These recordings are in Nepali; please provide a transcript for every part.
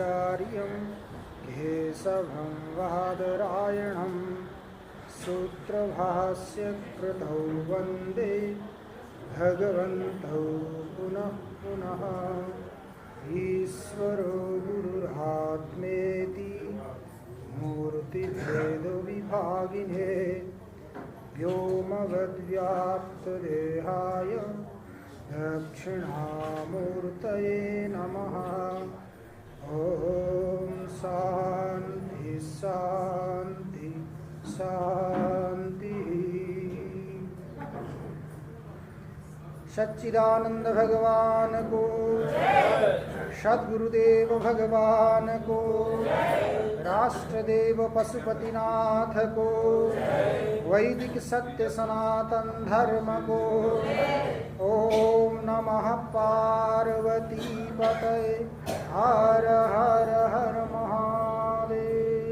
शङ्कराचार्यं केशवं बादरायणं सूत्रभाष्यकृतौ वन्दे भगवन्तौ पुनः पुनः। ईश्वरो गुरुरात्मेति मूर्तिभेदविभागिने व्योमवद्व्याप्तदेहाय दक्षिणामूर्तये नमः। ॐ शान्ति शान्ति शान्तिः। सच्चिदानंद भगवान को, सद्गुरुदेव भगवान को, राष्ट्रदेव पशुपतिनाथ को, वैदिक सत्य सनातन धर्म को। ओम नमः पार्वती पतये। हर हर हर महादेव।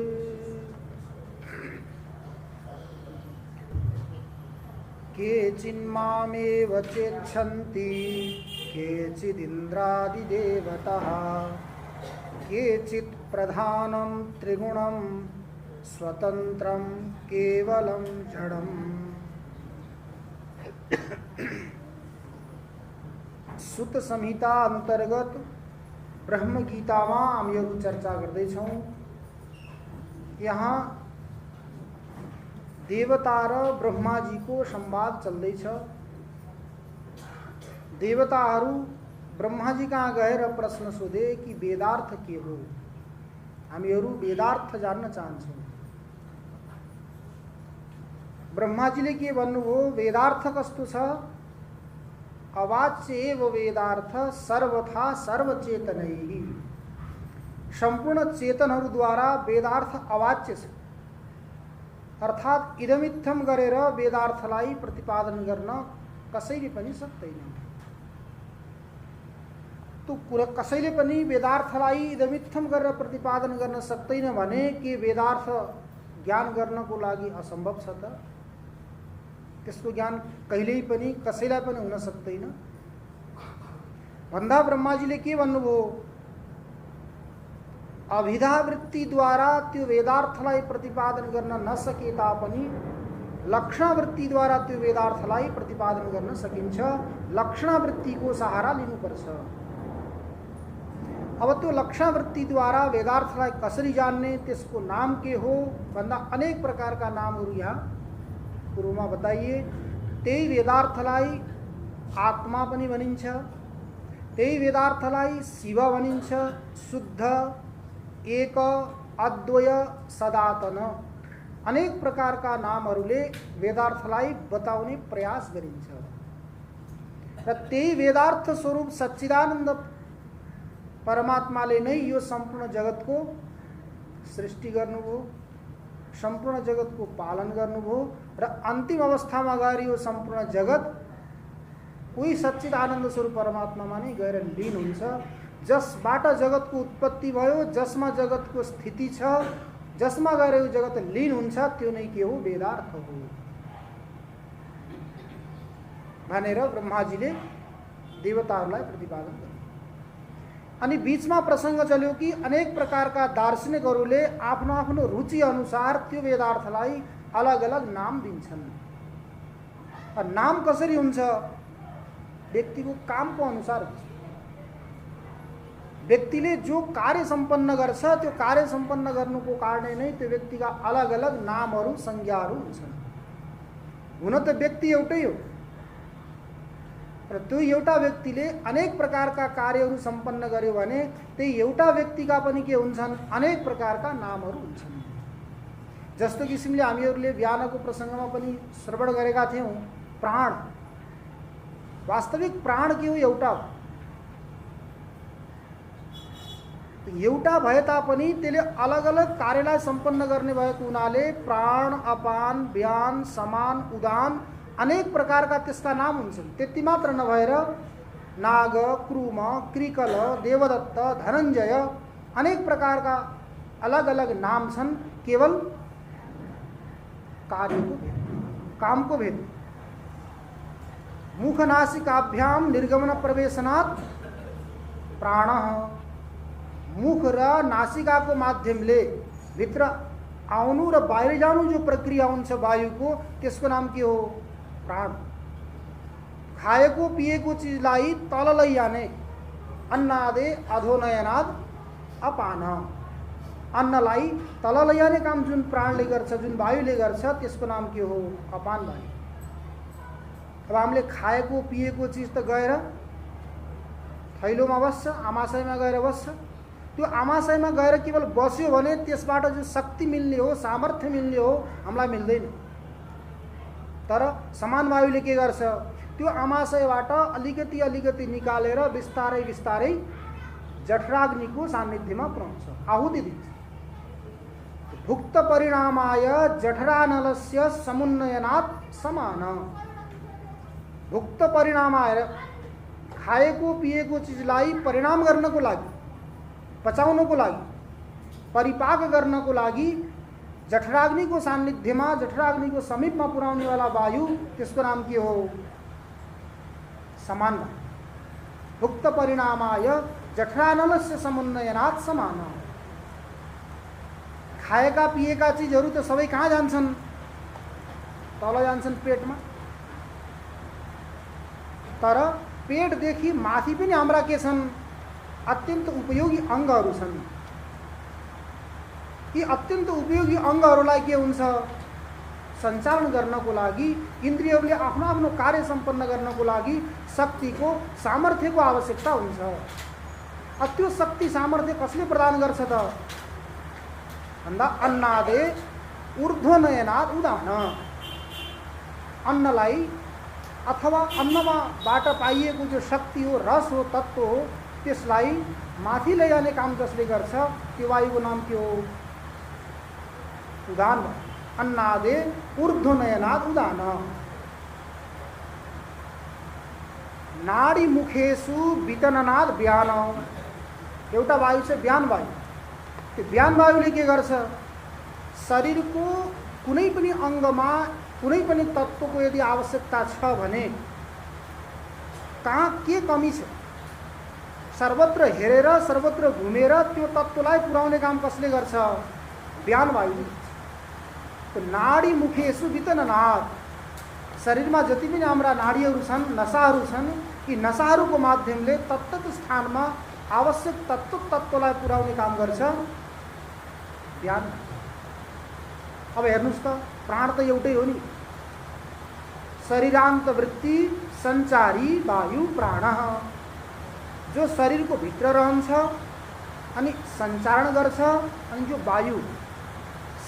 केचिन्मामेव चेच्छन्ति केचिदिन्द्रादिदेवतः केचित् प्रधानं त्रिगुणं स्वतन्त्रं केवलं जडम्। सुत संहिता अंतर्गत ब्रह्म गीतामा हम यो चर्चा गर्दैछौं। यहाँ देवता र ब्रह्माजीको संवाद चल्दैछ। देवताहरू ब्रह्माजी कहाँ गएर प्रश्न सोधे कि वेदार्थ के हो, हामीहरू वेदार्थ जान्न चाहन्छौँ। ब्रह्माजीले के भन्नुभयो, वेदार्थ कस्तो छ? अवाच्य एव वेदार्थ सर्वथा सर्वचेतनैः। सम्पूर्ण चेतनहरूद्वारा वेदार्थ अवाच्य छ, अर्थात इदमित्थम गरेर वेदार्थलाई प्रतिपादन गर्न कसैले पनि सक्दैन। तो कसैले पनि वेदार्थलाई इदमित्थम गरेर प्रतिपादन गर्न सक्दैन भने के वेदार्थ ज्ञान गर्नको लागि असम्भव छ त? त्यसको ज्ञान कहिल्यै पनि कसैलाई पनि हुन सक्दैन। भन्दा ब्रह्माजीले के भन्नुभयो, अभिधावृत्तिद्वारा त्यो वेदार्थलाई प्रतिपादन गर्न नसके तापनि लक्षणावृत्तिद्वारा त्यो वेदार्थलाई प्रतिपादन गर्न सकिन्छ। लक्षणावृत्तिको सहारा लिनुपर्छ। अब त्यो लक्षणावृत्तिद्वारा वेदार्थलाई कसरी जान्ने, त्यसको नाम के हो भन्दा अनेक प्रकारका नामहरू यहाँ पूर्वमा बताइए। त्यही वेदार्थलाई आत्मा पनि भनिन्छ, त्यही वेदार्थलाई शिव भनिन्छ, शुद्ध, एक, अद्वय, सदातन, अनेक प्रकारका नामहरूले वेदार्थलाई बताउने प्रयास गरिन्छ। र त्यही वेदार्थ स्वरूप सच्चिदानन्द परमात्माले नै यो सम्पूर्ण जगतको सृष्टि गर्नुभयो, सम्पूर्ण जगतको पालन गर्नुभयो र अन्तिम अवस्थामा गएर यो सम्पूर्ण जगत उही सच्चिदानन्द स्वरूप परमात्मामा नै गएर लीन हुन्छ। जसबाट जगतको उत्पत्ति भयो, जसमा जगतको स्थिति छ, जसमा गएर यो जगत लीन हुन्छ, त्यो नै के हो? वेदार्थ हो भनेर ब्रह्माजीले देवताहरूलाई प्रतिपादन गरे। अनि बीचमा प्रसंग चल्यो कि अनेक प्रकारका दार्शनिकहरूले आफ्नो आफ्नो रुचि अनुसार त्यो वेदार्थलाई अलग अलग नाम दिन्छन्। नाम कसरी हुन्छ? व्यक्तिको कामको अनुसार हुन्छ। व्यक्तिले जो कार्य सम्पन्न गर्छ, त्यो कार्य सम्पन्न गर्नुको कारणले नै त्यो व्यक्तिका अलग अलग नामहरू संज्ञाहरू हुन्छन्। हुन त व्यक्ति एउटै हो, र त्यो एउटा व्यक्तिले अनेक प्रकारका कार्यहरू सम्पन्न गर्यो भने त्यही एउटा व्यक्तिका पनि के हुन्छन्? अनेक प्रकारका नामहरू हुन्छन्। जस्तो किसिमले हामीहरूले बिहानको प्रसङ्गमा पनि श्रवण गरेका थियौँ, प्राण। वास्तविक प्राण के हो? एउटा हो। एउटा भए तापनि त्यसले अलग अलग कार्यलाई सम्पन्न गर्ने भएको हुनाले प्राण, अपान, व्यान, समान, उदान अनेक प्रकारका त्यसका नाम हुन्छन्। त्यति मात्र नभएर नाग, क्रूम, कृकल, देवदत्त, धनञ्जय अनेक प्रकारका अलग अलग नाम छन्। केवल कार्यको भेद, कामको भेद। मुखनासिकाभ्याम निर्गमन प्रवेशनात् प्राणः, मुख र नासिकाको माध्यमले भित्र आउनु र बाहिर जानु जो प्रक्रिया हुन्छ वायुको, त्यसको नाम के हो? प्राण। खाएको पिएको चिजलाई तल लैजाने अन्नादे अधोनयनाद अपान, अन्नलाई तल लैजाने काम जुन प्राणले गर्छ, जुन वायुले गर्छ, त्यसको नाम के हो? अपान वायु। अब हामीले खाएको पिएको चिज त गएर थैलोमा बस्छ, आमाशयमा गएर बस्छ। त्यो आमाशयमा गएर केवल बस्यो भने त्यसबाट जो शक्ति मिल्ने हो, सामर्थ्य मिल्ने हो, हामीलाई मिल्दैन। तर समान वायुले के गर्छ? त्यो आमाशयबाट अलिकति अलिकति निकालेर बिस्तारै बिस्तारै जठराग्निको सान्निध्यमा पुर्याउँछ, आहुति दिन्छ। भुक्त परिणामाय जठरानलस्य समुन्नयनात् समान। भुक्त परिणामाय खाएको पिएको चिजलाई परिणाम गर्नको लागि, पचाउनको लागि, परिपाक गर्नको लागि जठराग्निको सान्निध्यमा, जठराग्निको समीपमा पुर्याउने वाला वायु, त्यसको नाम के हो? समान। भुक्त परिणामाय जठरानलस्य समुन्नयनात् समान। खाएका पिएका चिजहरू त सबै कहाँ जान्छन्? तल जान्छन्, पेटमा। तर पेटदेखि माथि पनि हाम्रा के छन्? अत्यन्त उपयोगी अङ्गहरू छन्। यी अत्यन्त उपयोगी अङ्गहरूलाई के हुन्छ? सञ्चालन गर्नको लागि, इन्द्रियहरूले आफ्नो आफ्नो कार्य सम्पन्न गर्नको लागि शक्तिको, सामर्थ्यको आवश्यकता हुन्छ। त्यो शक्ति सामर्थ्य कसले प्रदान गर्छ त भन्दा अन्नादे ऊर्ध्वनयनात् उदान। अन्नलाई अथवा अन्नबाट पाइएको जो शक्ति हो, रस हो, तत्व हो, त्यसलाई माथि लैजाने काम जसले गर्छ त्यो वायुको नाम के हो? उदान। अन्नादे ऊर्ध्वनयनात् उदान। नाडी मुखेषु वितननात् व्यान। एउटा वायु छ व्यान वायु। त्यो व्यान वायुले के गर्छ? शरीरको कुनै पनि अङ्गमा कुनै पनि तत्त्वको यदि आवश्यकता छ भने कहाँ के कमी छ, सर्वत्र हेरेर, सर्वत्र घुमेर त्यो तत्त्वलाई पुर्याउने काम कसले गर्छ? व्यान वायुले। तो नाडी मुखेषु वितननात्। शरीरमा जति पनि हाम्रा नाडीहरू छन्, नसाहरू छन्, यी नसाहरूको माध्यमले तत्त स्थानमा आवश्यक तत्त्वलाई पुर्याउने काम गर्छ व्यान। अब हेर्नुस् त, प्राण त एउटै हो नि। शरीरान्त वृत्ति सञ्चारी वायु प्राण। जो शरीरको भित्र रहन्छ अनि सञ्चारण गर्छ, अनि जो वायु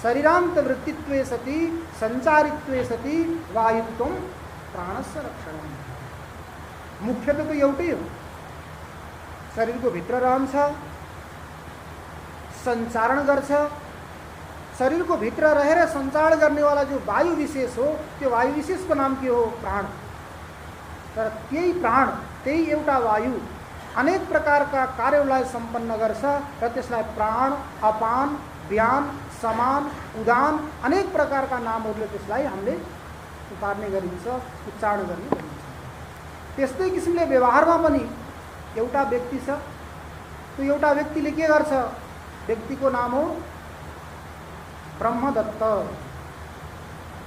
शरीरान्त वृत्तित्वे सति सञ्चारित्वे सति वायुत्वं प्राणस्य रक्षणम्। मुख्यतः तो एउटै हो। शरीरको भित्र रहन्छ, सञ्चारण गर्छ। शरीरको भित्र रहेर सञ्चारण गर्नेवाला जो वायु विशेष हो, त्यो वायु विशेषको नाम के हो? प्राण। तर त्यही प्राण, त्यही एउटा वायु अनेक प्रकारका कार्यहरूलाई सम्पन्न गर्छ र त्यसलाई प्राण, अपान, व्यान, समान, उदान अनेक प्रकारका नामहरूले त्यसलाई हामीले उतार्ने गरिन्छ, उच्चारण गर्ने गरिन्छ। त्यस्तै किसिमले व्यवहारमा पनि एउटा व्यक्ति छ, त्यो एउटा व्यक्तिले के गर्छ? व्यक्तिको नाम हो ब्रह्मदत्त।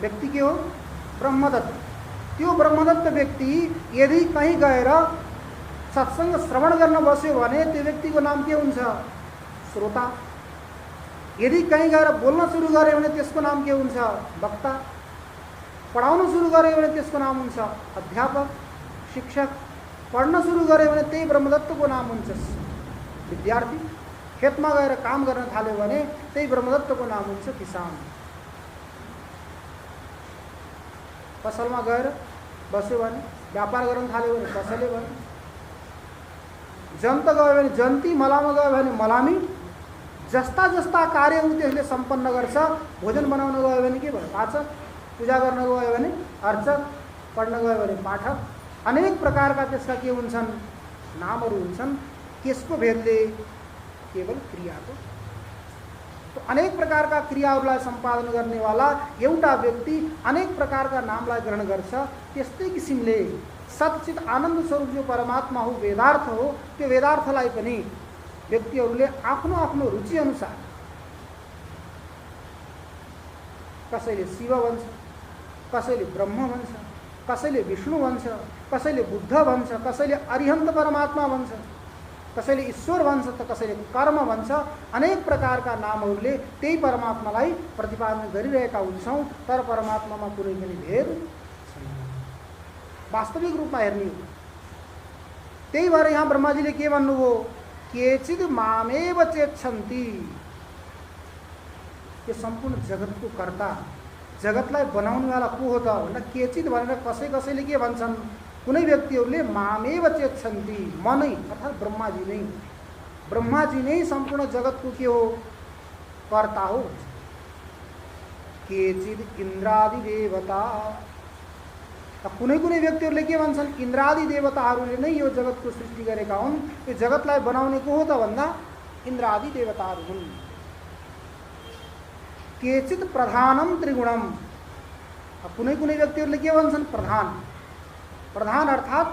व्यक्ति के हो? ब्रह्मदत्त। त्यो ब्रह्मदत्त व्यक्ति यदि कहीँ गएर सत्संग श्रवण गर्न बस्यो भने त्यो व्यक्तिको नाम के हुन्छ? श्रोता। यदि कहीँ गएर बोल्न सुरु गर्यो भने त्यसको नाम के हुन्छ? वक्ता। पढाउन सुरु गर्यो भने त्यसको नाम हुन्छ अध्यापक, शिक्षक। पढ्न सुरु गर्यो भने त्यही ब्रह्मदत्तको नाम हुन्छ विद्यार्थी। खेतमा गएर काम गर्न थाल्यो भने त्यही ब्रह्मदत्तको नाम हुन्छ किसान। पसलमा गएर बस्यो भने, व्यापार गर्न थाल्यो भने पसले भयो। जन्त गयो भने जन्ती, मलामा गयो भने मलामी। जस्ता जस्ता कार्यहरू त्यसले सम्पन्न गर्छ। भोजन बनाउन गयो भने के भयो? पाचक। पूजा गर्न गयो भने अर्चक। पढ्न गयो भने पाठक। अनेक प्रकारका त्यसका के हुन्छन्? नामहरू हुन्छन्। त्यसको भेदले केवल क्रियाको। तो अनेक प्रकारका क्रियाहरूलाई सम्पादन गर्नेवाला एउटा व्यक्ति अनेक प्रकारका नामलाई ग्रहण गर्छ। त्यस्तै किसिमले सच्चित आनन्द स्वरूप जो परमात्मा हो, वेदार्थ हो, त्यो वेदार्थलाई पनि व्यक्तिहरूले आफ्नो आफ्नो रुचि अनुसार कसैले शिव भन्छ, कसैले ब्रह्म भन्छ, कसैले विष्णु भन्छ, कसैले बुद्ध भन्छ, कसैले अरिहन्त परमात्मा भन्छ, कसैले ईश्वर भन्छ त कसैले कर्म भन्छ। अनेक प्रकारका नामहरूले त्यही परमात्मालाई प्रतिपादन गरिरहेका हुन्छौँ, तर परमात्मामा कुनै पनि भेद छैन वास्तविक रूपमा हेर्ने हो। त्यही भएर यहाँ ब्रह्माजीले के भन्नुभयो, केचिद मामेव चेच्छन्ति। यो सम्पूर्ण जगतको कर्ता, जगतलाई बनाउनेवाला को हो त भन्दा केचिद भनेर कसै कसैले के भन्छन्, कुनै व्यक्तिहरूले मामेव चेच्छन्ति, म नै अर्थात् ब्रह्माजी नै, ब्रह्माजी नै सम्पूर्ण जगतको के हो, कर्ता हो। केचिद इन्द्रादि देवता, कुनै कुनै व्यक्तिहरूले के भन्छन्, इन्द्रादि देवताहरूले नै यो जगतको सृष्टि गरेका हुन्, यो जगतलाई बनाउने को हो त भन्दा इन्द्रादि देवताहरू हुन्। केचित प्रधानम त्रिगुणम, कुनै कुनै व्यक्तिहरूले के भन्छन्, प्रधान, प्रधान अर्थात्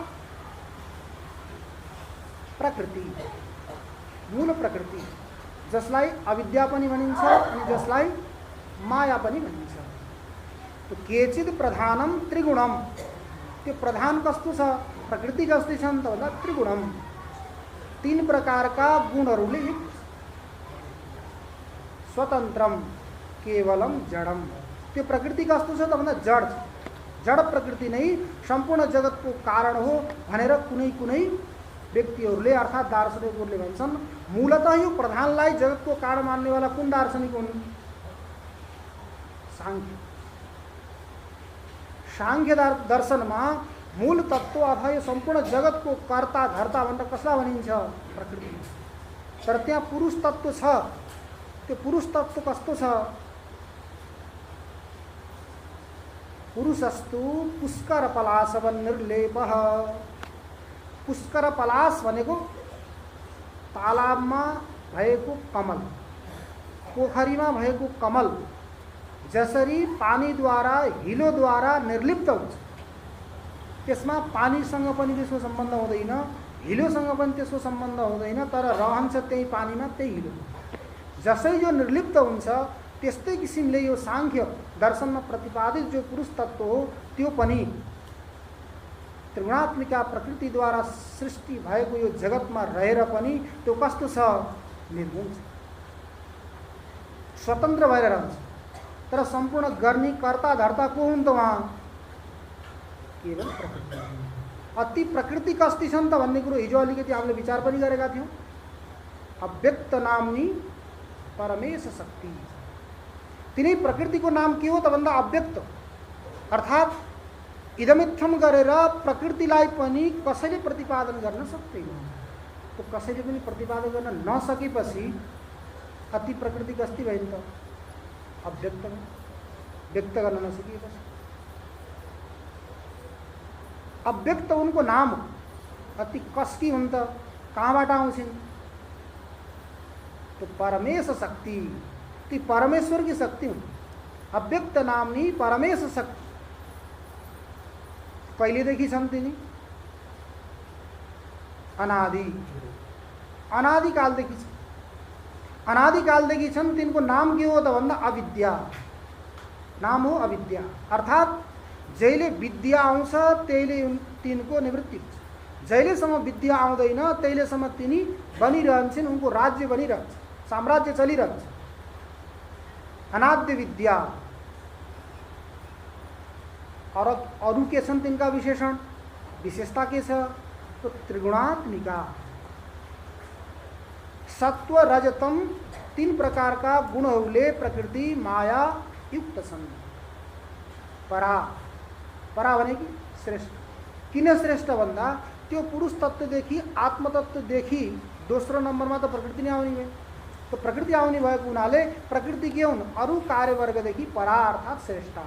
प्रकृति, मूल प्रकृति, जसलाई अविद्या पनि भनिन्छ अनि जसलाई माया पनि भनिन्छ। तो केचित प्रधानम त्रिगुणम, त्यो प्रधान कस्तो छ, प्रकृति कस्तो छन् त भन्दा त्रिगुणम, तीन प्रकारका गुणहरूले युक्त, स्वतन्त्रम केवलम जडम, त्यो प्रकृति कस्तो छ त भन्दा जड, जड प्रकृति नै सम्पूर्ण जगतको कारण हो भनेर कुनै कुनै व्यक्तिहरूले अर्थात् दार्शनिकहरूले भन्छन्। मूलतः यो प्रधानलाई जगतको कारण मान्नेवाला कुन दार्शनिक हुन्, सांख्य। सांख्य दर्शनमा मूल तत्व अथवा यो सम्पूर्ण जगतको कर्ता धर्ता भनेर कसलाई भनिन्छ, प्रकृति। तर त्यहाँ पुरुष तत्व छ, त्यो पुरुष तत्व कस्तो छ, पुरुषस्तु पुष्कर पलाशवन निर्लेपः। पुष्कर पलाश भनेको तालाबमा भएको कमल, पोखरीमा भएको कमल जसरी पानीद्वारा हिलोद्वारा निर्लिप्त हुन्छ, त्यसमा पानीसँग पनि त्यसको सम्बन्ध हुँदैन, हिलोसँग पनि त्यसको सम्बन्ध हुँदैन, तर रहन्छ त्यही पानीमा त्यही हिलो। जसै जो निर्लिप्त हुन्छ त्यस्तै किसिमले यो सांख्य दर्शनमा प्रतिपादित जो पुरुष तत्व हो त्यो पनि त्रिगुणात्मिका प्रकृतिद्वारा सृष्टि भएको यो जगतमा रहेर पनि त्यो कस्तो छ, निर्गुण छ, स्वतन्त्र भएर रहन्छ। तर सम्पूर्ण गर्ने कर्ता धर्ता को हुन् त उहाँ, केवल प्रकृति। अति प्रकृति कस्ती छन् त भन्ने कुरो हिजो अलिकति हामीले विचार पनि गरेका थियौँ। अव्यक्त नामनी परमेश शक्ति, तिनै प्रकृतिको नाम के हो त भन्दा अव्यक्त, अर्थात् इदमित्थम गरेर प्रकृतिलाई पनि कसैले प्रतिपादन गर्न सक्दैन। तो कसैले पनि प्रतिपादन गर्न नसकेपछि अति प्रकृति कस्ती भयो नि त, अव्यक्त, व्यक्त गर्न नसकिएपछि अव्यक्त उनको नाम अति कसकी हुन् त, कहाँबाट आउँछिन्, तो परमेश शक्ति, ती परमेश्वर की शक्ति हुन्। अव्यक्त नामनी परमेश शक्ति कहिलेदेखि छन् तिनी, अनादि, अनादिकालदेखि छन्, अनादिकालदेखि छन्। तिनको नाम के हो त भन्दा अविद्या, नाम हो अविद्या, अर्थात् जहिले विद्या आउँछ त्यहिले तिनको निवृत्ति हुन्छ। जहिलेसम्म विद्या आउँदैन तहिलेसम्म तिनी बनिरहन्छन्, उनको राज्य बनिरहन्छ, साम्राज्य चलिरहन्छ। अनाद्य विद्या। और अरू के छन् तिनका विशेषण, विशेषता के छ, तो त्रिगुणात्मिका, सत्व रजतम, तीन प्रकारका गुणहरूले प्रकृति माया युक्त छन्। परा, परा भनेकी श्रेष्ठ। किन श्रेष्ठ भन्दा त्यो पुरुष तत्वदेखि आत्मतत्वदेखि दोस्रो नम्बरमा त प्रकृति नै आउने भयो। तो प्रकृति आउने भएको हुनाले प्रकृति के हुन्, अरू कार्यवर्गदेखि परा अर्थात् श्रेष्ठ।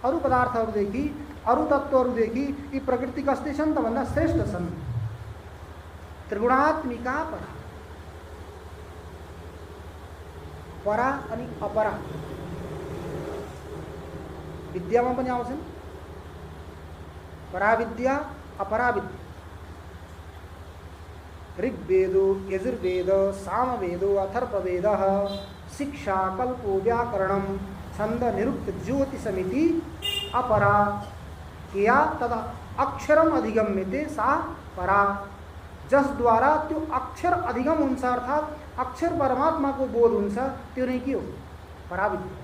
अरू पदार्थहरूदेखि अरू तत्त्वहरूदेखि यी प्रकृति कस्ती छन् त भन्दा श्रेष्ठ छन्। त्रिगुणात्मिका परा, परा अनि अपरा विद्यामा पनि आउँछन्, परा विद्या अपरा विद्या। ऋग्वेदो यजुर्वेद सामवेदो अथर्ववेदः शिक्षा कल्पो व्याकरणम छंद निरुक्त ज्योतिषमिति अपरा किया तदा अक्षरम अधिगम्यते सा परा, जस द्वारा त्यो अक्षर अधिगम हुन्छ अर्थात अक्षर परमात्मा को बोध हुन्छ त्यो नै के हो? पराविद्या।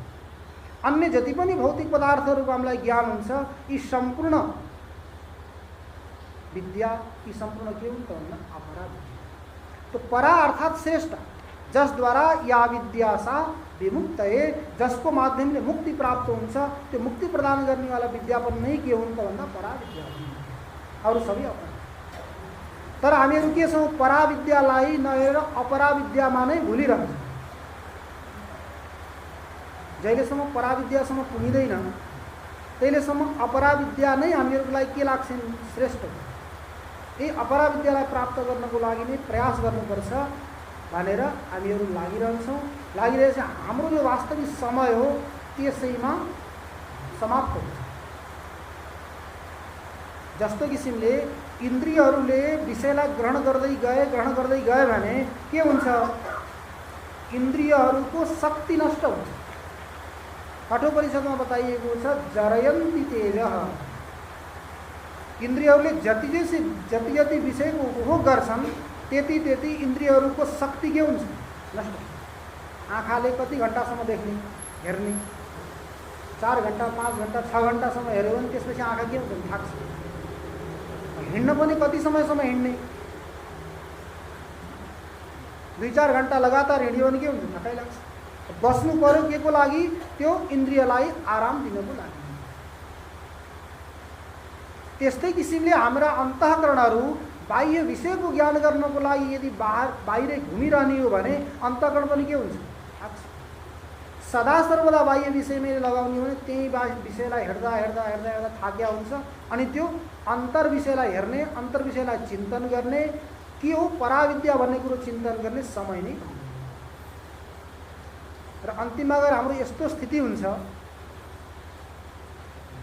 अन्य जति पनि भौतिक पदार्थहरूको हामीलाई ज्ञान हुन्छ यी सम्पूर्ण विद्या, यी सम्पूर्ण के हुन् त भन्दा अपरा विद्या। तो परा अर्थात श्रेष्ठ, जस द्वारा या विद्या सा विमुक्तये, जसको माध्यमले मुक्ति प्राप्त हुन्छ त्यो मुक्ति प्रदान गर्ने वाला विद्या पनि नै के हुन् त भन्दा परा विद्या हुन्। अरु सबै अपरा। तर हामीहरू के छौं? परा विद्यालाई नहेरेर अपरा विद्यामा नै भुलिरहन्छौँ। जहिलेसम्म परा विद्यासम्म पुगिँदैन तहिलेसम्म अपरा विद्या नै हामीहरूलाई के लाग्छ? श्रेष्ठ। यही अपरा विद्यालाई प्राप्त गर्नको लागि नै प्रयास गर्नुपर्छ भनेर हामीहरू लागिरहन्छौँ। लागिरहेपछि हाम्रो जो वास्तविक समय हो त्यसैमा समाप्त हुन्छ। जस्तो किसिमले इन्द्रियहरूले विषयलाई ग्रहण गर्दै गए भने के हुन्छ? इन्द्रियहरूको शक्ति नष्ट हुन्छ। कठोपनिषदमा बताइएको छ जरयन्ति तेजः। इन्द्रियहरूले जति विषयको उपभोग गर्छन् त्यति इन्द्रियहरूको शक्ति के हुन्छ? नष्ट। आँखाले कति घण्टासम्म देख्ने हेर्ने? 4 घण्टा 5 घण्टा 6 घण्टासम्म हेऱ्यो भने त्यसपछि आँखा के हुन्छ? थाक्छ। हिँड्न पनि कति समयसम्म हिँड्ने? 2-4 घण्टा लगातार हिँड्यो भने के हुन्छ? थकाइ लाग्छ। बस्नु पर्यो के को लागि? त्यो इन्द्रियलाई आराम दिनको लागि। त्यस्तै किसिमले हाम्रा अन्तःकरणहरू बाह्य विषयको ज्ञान गर्नको लागि यदि बाहिरै घुमिरहने हो भने अन्तःकरण पनि के हुन्छ? सदा सर्वदा बाह्य विषयमै लगाउने हो भने त्यही विषयलाई हेर्दा थाक्या हुन्छ। अनि त्यो अन्तर विषयलाई हेर्ने, अन्तर विषयलाई चिन्तन गर्ने, के हो पराविद्या भन्ने कुरो चिन्तन गर्ने समय नै हुँदैन। र अन्तिममा गएर हाम्रो यस्तो स्थिति हुन्छ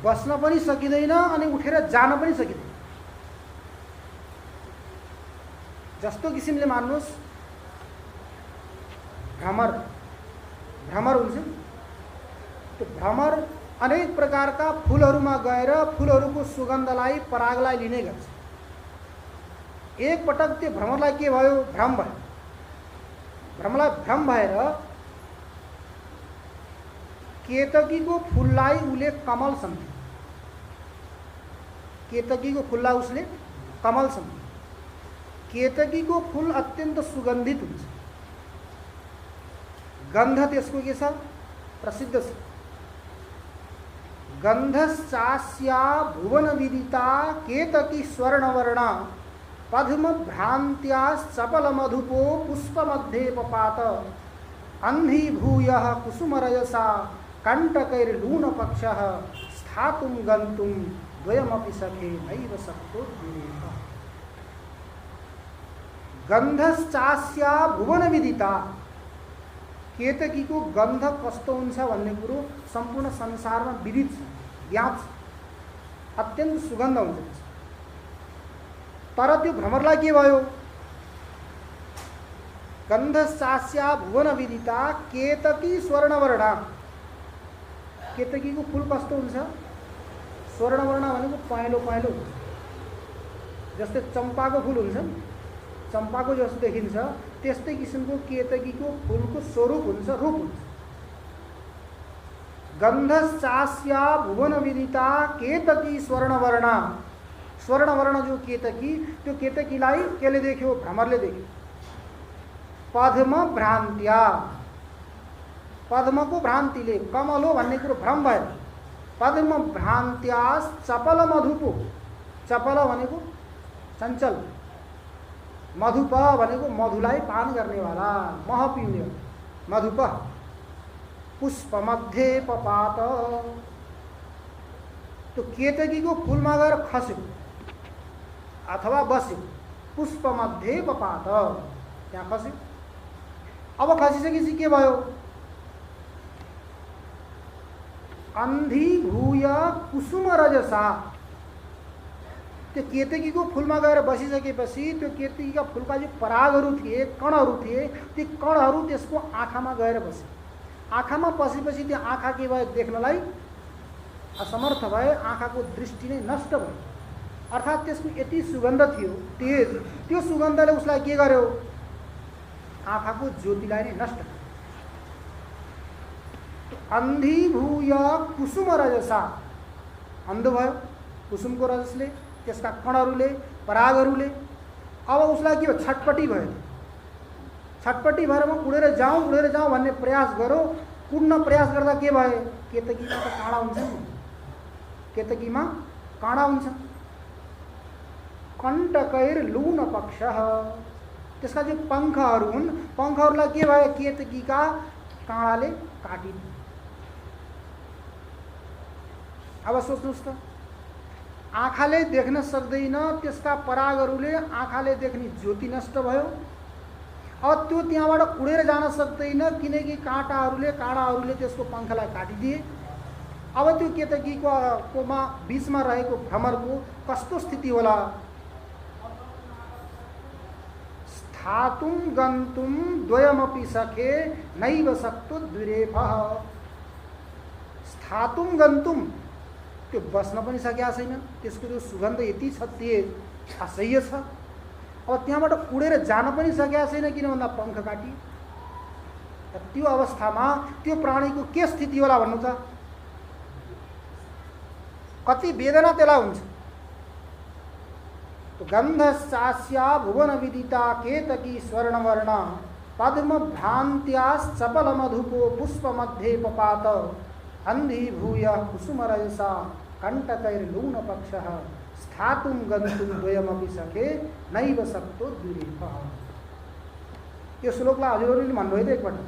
बस्न पनि सकिँदैन अनि उठेर जान पनि सकिँदैन। जस्तो किसिमले मान्नुस् भ्रमर हुन्छ। त्यो भ्रमर अनेक प्रकारका फूलहरूमा गएर फूलहरूको सुगन्धलाई परागलाई लिने गर्छ। एक पटक त्यो भ्रमरलाई के भयो? भ्रम भयो। भ्रमलाई भ्रम भएर केतकीको फूललाई उसले कमल सम्झ्यो। केतकीको फूललाई उसले कमल सम्झ्यो। केतकीको फूल अत्यन्त सुगन्धित हुन्छ। गन्ध त्यसको के छ? प्रसिद्ध छ। गन्धश्चास्या भुवन विदिता केतकी स्वर्णवर्ण पद्म भ्रांत्या चपल मधुपो पुष्प मध्ये पपात अंधी भूयः कुसुमरजसा कंटकैर्लून पक्षः स्थातुं गन्तुं द्वयमपि सखे नैव शक्तो द्विरेव। गन्धश्चास्या भुवन विदिता, केतकीको गन्ध कस्तो हुन्छ भन्ने कुरो सम्पूर्ण संसारमा विदित छ, ज्ञात छ। अत्यन्त सुगन्ध हुन्छ। तर त्यो भ्रमरलाई के भयो? गन्धश्चास्या भुवन विदिता केतकी स्वर्णवर्णा। केतकीको फूल कस्तो हुन्छ? स्वर्णवर्ण भनेको पहेँलो पहेँलो हुन्छ। जस्तै चम्पाको फूल हुन्छ नि, चम्पाको जस्तो देखिन्छ त्यस्तै किसिमको केतकीको फूलको स्वरूप हुन्छ, रूप हुन्छ। गन्धश्चास्या भुवन विदिता केतकी स्वर्णवर्णा। स्वर्णवर्ण जो केतकी, त्यो केतकीलाई केले देख्यो? भ्रमरले देख्यो। पद्म भ्रान्त्या, पद्मको भ्रान्तिले, कमल हो भन्ने कुरो भ्रम भयो। पद्म भ्रान्त्या चपल मधुपो, चपल भनेको चञ्चल, मधुप भनेको मधुलाई पान गर्नेवाला, मह पिउने मधुप। पुष्प मध्ये पपात, त्यो केतकीको फूलमा गएर खस्यो अथवा बस्यो। पुष्प मध्ये पपात, त्यहाँ खस्यो। अब खसिसकेपछि के भयो? अंधी भूय कुसुम रजसा, त्यो केतकीको फुलमा गएर बसिसकेपछि त्यो केतकीका फुलका जो परागहरू थिए, कणहरू थिए, ती कणहरू त्यसको आँखामा गएर बसे। आँखामा बसेपछि त्यो आँखा के भयो? देख्नलाई असमर्थ भयो, आँखाको दृष्टि नै नष्ट भयो। अर्थात् त्यसको यति सुगन्ध थियो तेज, त्यो सुगन्धले उसलाई के गर्यो? आँखाको ज्योतिलाई नै नष्ट गर्यो। अन्धीभूय कुसुम रजसा, अन्धो भयो कुसुमको रजसले, त्यसका कणहरूले, परागहरूले। अब उसलाई के हो? छटपटी भयो। छटपटी भएर म उडेर जाउँ भन्ने प्रयास गरो। कुद्न प्रयास गर्दा के भयो? केतकीमा त काँडा हुन्छ नि, केतकीमा काँडा हुन्छ। कण्टकैर लून पक्षः, त्यसका जो पङ्खहरू हुन्, पङ्खहरूलाई के भयो? केतकीका काँडाले काटिदियो। अब सोच्नुहोस् त, आँखाले देख्न सक्दैन, त्यसका परागहरूले आँखाले देख्ने ज्योति नष्ट भयो। अब त्यो त्यहाँबाट उडेर जान सक्दैन किनकि काँडाहरूले त्यसको पङ्खलाई काटिदिए। अब त्यो केतकीकोमा बीचमा रहेको भ्रमरको कस्तो स्थिति होला? स्थातुं गन्तुं द्वयमपि सखे नैव शक्तो द्विरेफः। स्थातुं गन्तुं, त्यो बस्न पनि सकेको छैन, त्यसको त्यो सुगन्ध यति छ, तेज, असह्य छ। अब त्यहाँबाट उडेर जान पनि सकेको छैन, किन भन्दा पङ्ख काटियो। त्यो अवस्थामा त्यो प्राणीको के स्थिति होला भन्नु त? कति वेदना त्यसलाई हुन्छ। गन्धश्चास्या भुवन विदिता केतकी स्वर्णवर्ण पद्म भ्रान्त्याश्चपल मधुपो पुष्प मध्ये पपात अन्धीभूय कुसुमरजसा कण्टकैर्लून पक्षः स्थातुं गन्तुं द्वयमपि सखे नैव शक्तो द्विरेफः। यो श्लोकलाई हजुरहरूले भन्नुभयो त एकपल्ट।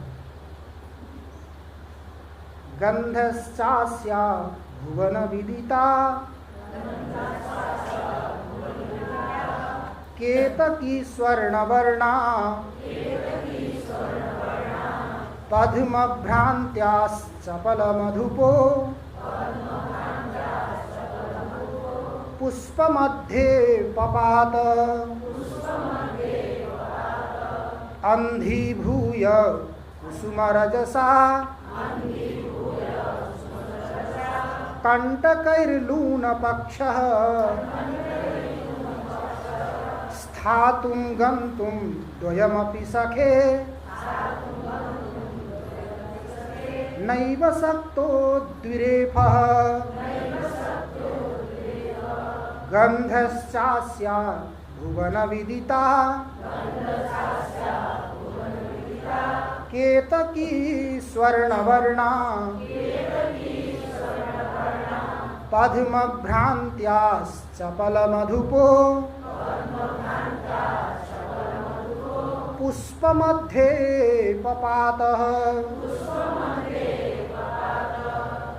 गन्धश्चास्या भुवन विदिता केतकी स्वर्णवर्णा पद्म भ्रान्त्याश्चपल मधुपो पुष्प मध्ये पपात अन्धीभूय कुसुमरजसा कण्टकैर्लून पक्षः स्थातुं गन्तुं द्वयमपि सखे नैव शक्तो द्विरेफः। गन्धश्चास्या भुवन विदिता केतकी स्वर्णवर्णा पद्म भ्रान्त्याश्चपल मधुपो पुष्प मध्ये पपातः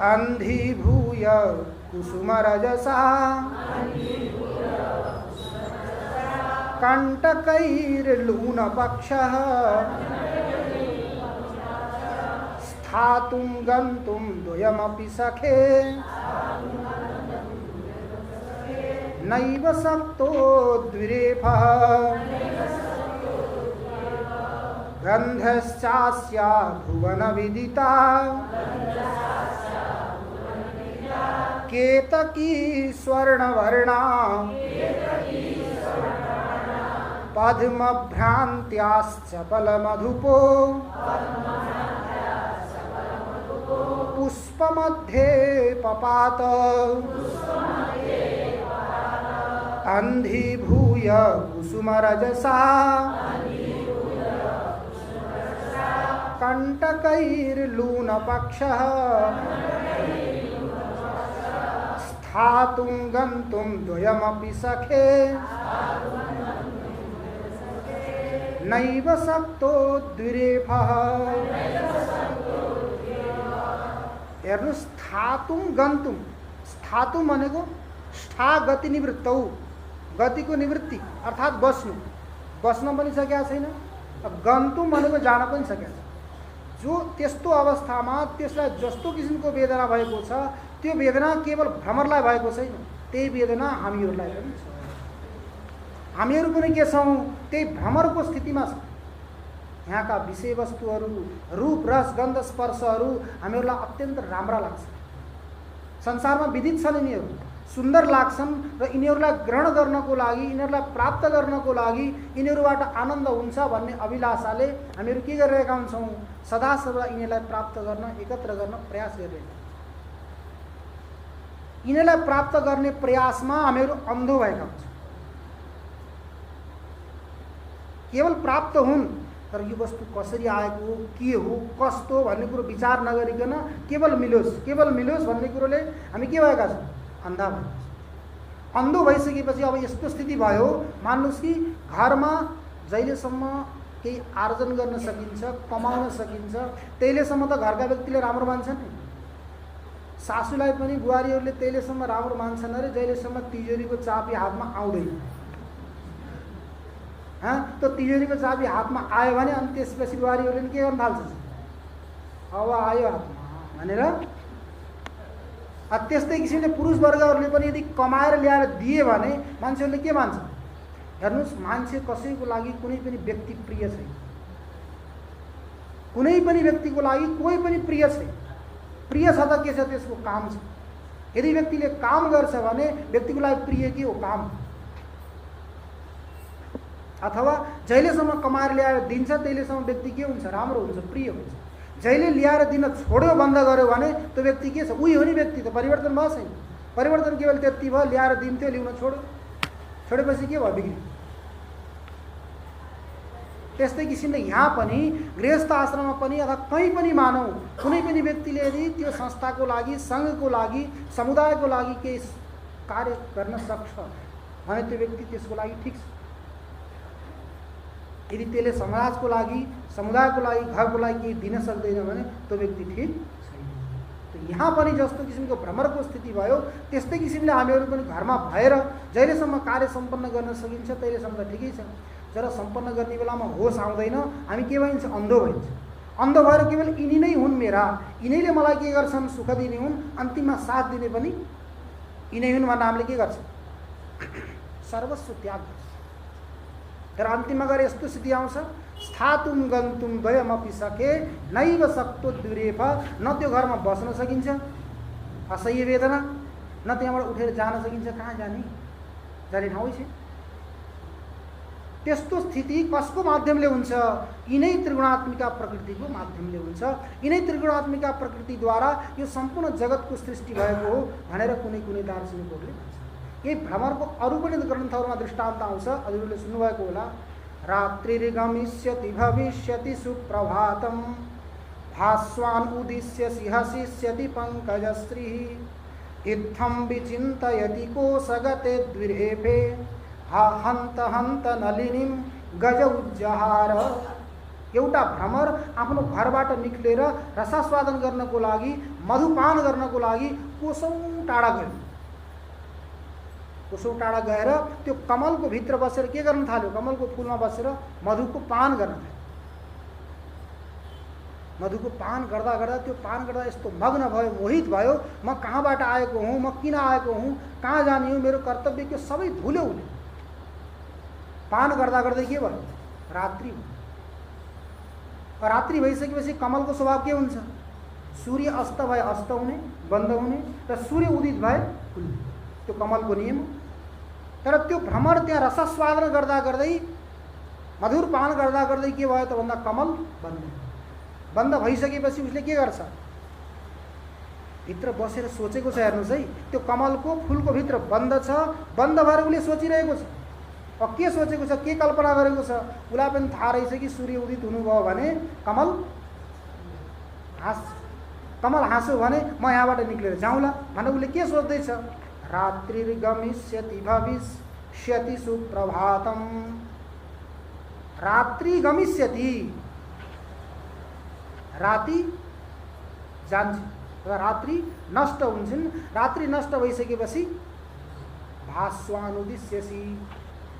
अन्धीभूय कुसुमरजसा कण्टकैर्लून पक्षः स्थातुं गन्तुं द्वयमपि सखे नैव शक्तो द्विरेफः। गन्धश्चास्या भुवन विदिता केतकी स्वर्णवर्णा पद्म भ्रान्त्याश्चपल मधुपो पुष्प मध्ये पपात अन्धीभूय कुसुमरजसा कण्टकैर्लून पक्षः स्थातुं गन्तुं द्वयमपि सखे नैव शक्तो द्विरेफः। हेर्नु, स्थातुं गन्तुं, स्थातुं भनेको स्था गति निवृत्तौ, गतिको निवृत्ति अर्थात् बस्न पनि सकेका छैन। गन्तुं भनेको जान पनि सकेका छैन। जो त्यस्तो अवस्थामा त्यसलाई जस्तो किसिमको वेदना भएको छ, त्यो वेदना केवल भ्रमरलाई भएको छैन, त्यही वेदना हामीहरूलाई पनि छ। हामीहरू पनि के छौँ, त्यही भ्रमरको स्थितिमा छौँ। यहाँका विषयवस्तुहरू, रूप रस गन्ध स्पर्शहरू हामीहरूलाई अत्यन्त राम्रा लाग्छ, संसारमा विदित छन्, यिनीहरू सुन्दर लाग्छन् र यिनीहरूलाई ग्रहण गर्नको लागि, यिनीहरूलाई प्राप्त गर्नको लागि, यिनीहरूबाट आनन्द हुन्छ भन्ने अभिलाषाले हामीहरू के गरिरहेका हुन्छौँ, सदा सर्वदा यिनीहरूलाई प्राप्त गर्न, एकत्र गर्न प्रयास गरिरहेका हुन्छौँ। यिनीहरूलाई प्राप्त गर्ने प्रयासमा हामीहरू अन्धो भएका हुन्छौँ। केवल प्राप्त हुन्, तर यो वस्तु कसरी आएको हो, के हो, कस्तो भन्ने कुरो विचार नगरिकन केवल मिलोस् भन्ने कुरोले हामी के भएका छौँ, अन्धा भएका छौँ। अन्धो भइसकेपछि अब यस्तो स्थिति भयो, मान्नुहोस् कि घरमा जहिलेसम्म केही आर्जन गर्न सकिन्छ, कमाउन सकिन्छ, त्यहिलेसम्म त घरका व्यक्तिले राम्रो मान्छन्। सासूलाई पनि बुहारीहरूले त्यहिलेसम्म राम्रो मान्छन् अरे जहिलेसम्म तिजोरीको चाबी हातमा आउँदैन। त्यो तिजोरीको चाबी हातमा आयो भने अनि त्यसपछि बुहारीहरूले के गर्न थाल्छ, अब आयो हातमा भनेर। त्यस्तै किसिमले पुरुष वर्गहरूले पनि यदि कमाएर ल्याएर दिए भने मान्छेहरूले के मान्छ, हेर्नुहोस् मान्छे कसैको लागि कुनै पनि व्यक्ति प्रिय छैन, कुनै पनि व्यक्तिको लागि कोही पनि प्रिय छैन। प्रिय छ त के छ, त्यसको काम छ। यदि व्यक्तिले काम गर्छ भने व्यक्तिको लागि प्रिय के हो, काम। अथवा जहिलेसम्म कमाएर ल्याएर दिन्छ त्यहिलेसम्म व्यक्ति के हुन्छ, राम्रो हुन्छ, प्रिय हुन्छ। जहिले ल्याएर दिन छोड्यो, बन्द गर्यो भने त्यो व्यक्ति के छ, उही हो नि, व्यक्ति त परिवर्तन भयो छैन। परिवर्तन केवल त्यति भयो, ल्याएर दिन्थ्यो, ल्याउन छोडेपछि के भयो, बिग्रियो। त्यस्तै किसिमले यहाँ पनि गृहस्थ आश्रममा पनि अथवा कहीँ पनि मानौँ, कुनै पनि व्यक्तिले यदि त्यो संस्थाको लागि, सङ्घको लागि, समुदायको लागि केही कार्य गर्न सक्छ भने त्यो व्यक्ति त्यसको लागि ठिक छ। यदि त्यसले समाजको लागि, समुदायको लागि, घरको लागि केही दिन सक्दैन भने त्यो व्यक्ति ठिक छैन। त यहाँ पनि जस्तो किसिमको भ्रमरको स्थिति भयो, त्यस्तै किसिमले हामीहरू पनि घरमा भएर जहिलेसम्म कार्य सम्पन्न गर्न सकिन्छ तहिलेसम्म त ठिकै छ। जब सम्पन्न गर्ने बेलामा होस आउँदैन, हामी के भइन्छ, अन्धो भइन्छ। अन्धो भएर केवल यिनी नै हुन् मेरा, यिनैले मलाई के गर्छन्, सुख दिने हुन्, अन्तिममा साथ दिने पनि यिनै हुन् भनेर हामीले के गर्छ, सर्वस्व त्याग गर्छ। तर अन्तिममा गएर यस्तो स्थिति आउँछ, स्थातुम गन्तुम द्वयमपि सके नैव सक्तो दुरेफ। न त्यो घरमा बस्न सकिन्छ, असह्य वेदना, न त्यहाँबाट उठेर जान सकिन्छ, कहाँ जाने ठाउँ छैन। त्यस्तो स्थिति कसको माध्यमले हुन्छ, यिनै त्रिगुणात्मिका प्रकृतिको माध्यमले हुन्छ। यिनै त्रिगुणात्मिका प्रकृतिद्वारा यो सम्पूर्ण जगतको सृष्टि भएको हो भनेर कुनै कुनै दार्शनिकहरूले भन्छ। यही भ्रमरको अरू पनि ग्रन्थहरूमा दृष्टान्त आउँछ, हजुरहरूले सुन्नुभएको होला। रात्रिर्गमिष्यति भविष्यति सुप्रभातम भास्वान् उदिष्यसि हसिष्यति पंकजश्रीः इत्थं विचिन्तयति कोशगते द्विरेफे हन्त हन्त नलिनीम गज उज्जहार। एउटा भ्रमर आफ्नो घरबाट निक्लेर रसास्वादन गर्नको लागि, मधुपान गर्नको लागि कोसौं टाढा गयो। कोसौं टाढा गएर त्यो कमलको भित्र बसेर के गर्न थाल्यो, कमलको फुलमा बसेर मधुको पान गर्न थाल्यो। मधुको पान गर्दा गर्दा त्यो पान गर्दा यस्तो मग्न भयो, मोहित भयो, म कहाँबाट आएको हुँ, म किन आएको हुँ, कहाँ जाने हो, मेरो कर्तव्य के सबै भुल्यो उसले। पान गर्दा गर्दै के भयो, रात्रि भयो। रात्रि भइसकेपछि कमलको स्वभाव के हुन्छ, सूर्य अस्त भए अस्त हुने, बन्द हुने, र सूर्य उदित भए खुल्ने, त्यो कमलको नियम हो। तर त्यो भ्रमर त्यहाँ रसस्वादन गर्दा गर्दै, मधुर पान गर्दा गर्दै के भयो त भन्दा कमल बन्द भइसकेपछि उसले के गर्छ, भित्र बसेर सोचेको छ। हेर्नुहोस् है, त्यो कमलको फुलको भित्र बन्द छ, बन्द भएर उसले सोचिरहेको छ। अब के सोचेको छ, के कल्पना गरेको छ, उसलाई पनि थाहा रहेछ कि सूर्य उदित हुनुभयो भने कमल हाँस्यो भने म यहाँबाट निक्लेर जाउँला भनेर उसले के सोच्दैछ, रात्रिर्गमिष्यति भविष्यति सुप्रभातम। रात्रि गमिष्यति, राति जान्छ, रात्रि नष्ट हुन्छन्। रात्रि नष्ट भइसकेपछि भास्वान् उदिष्यसि,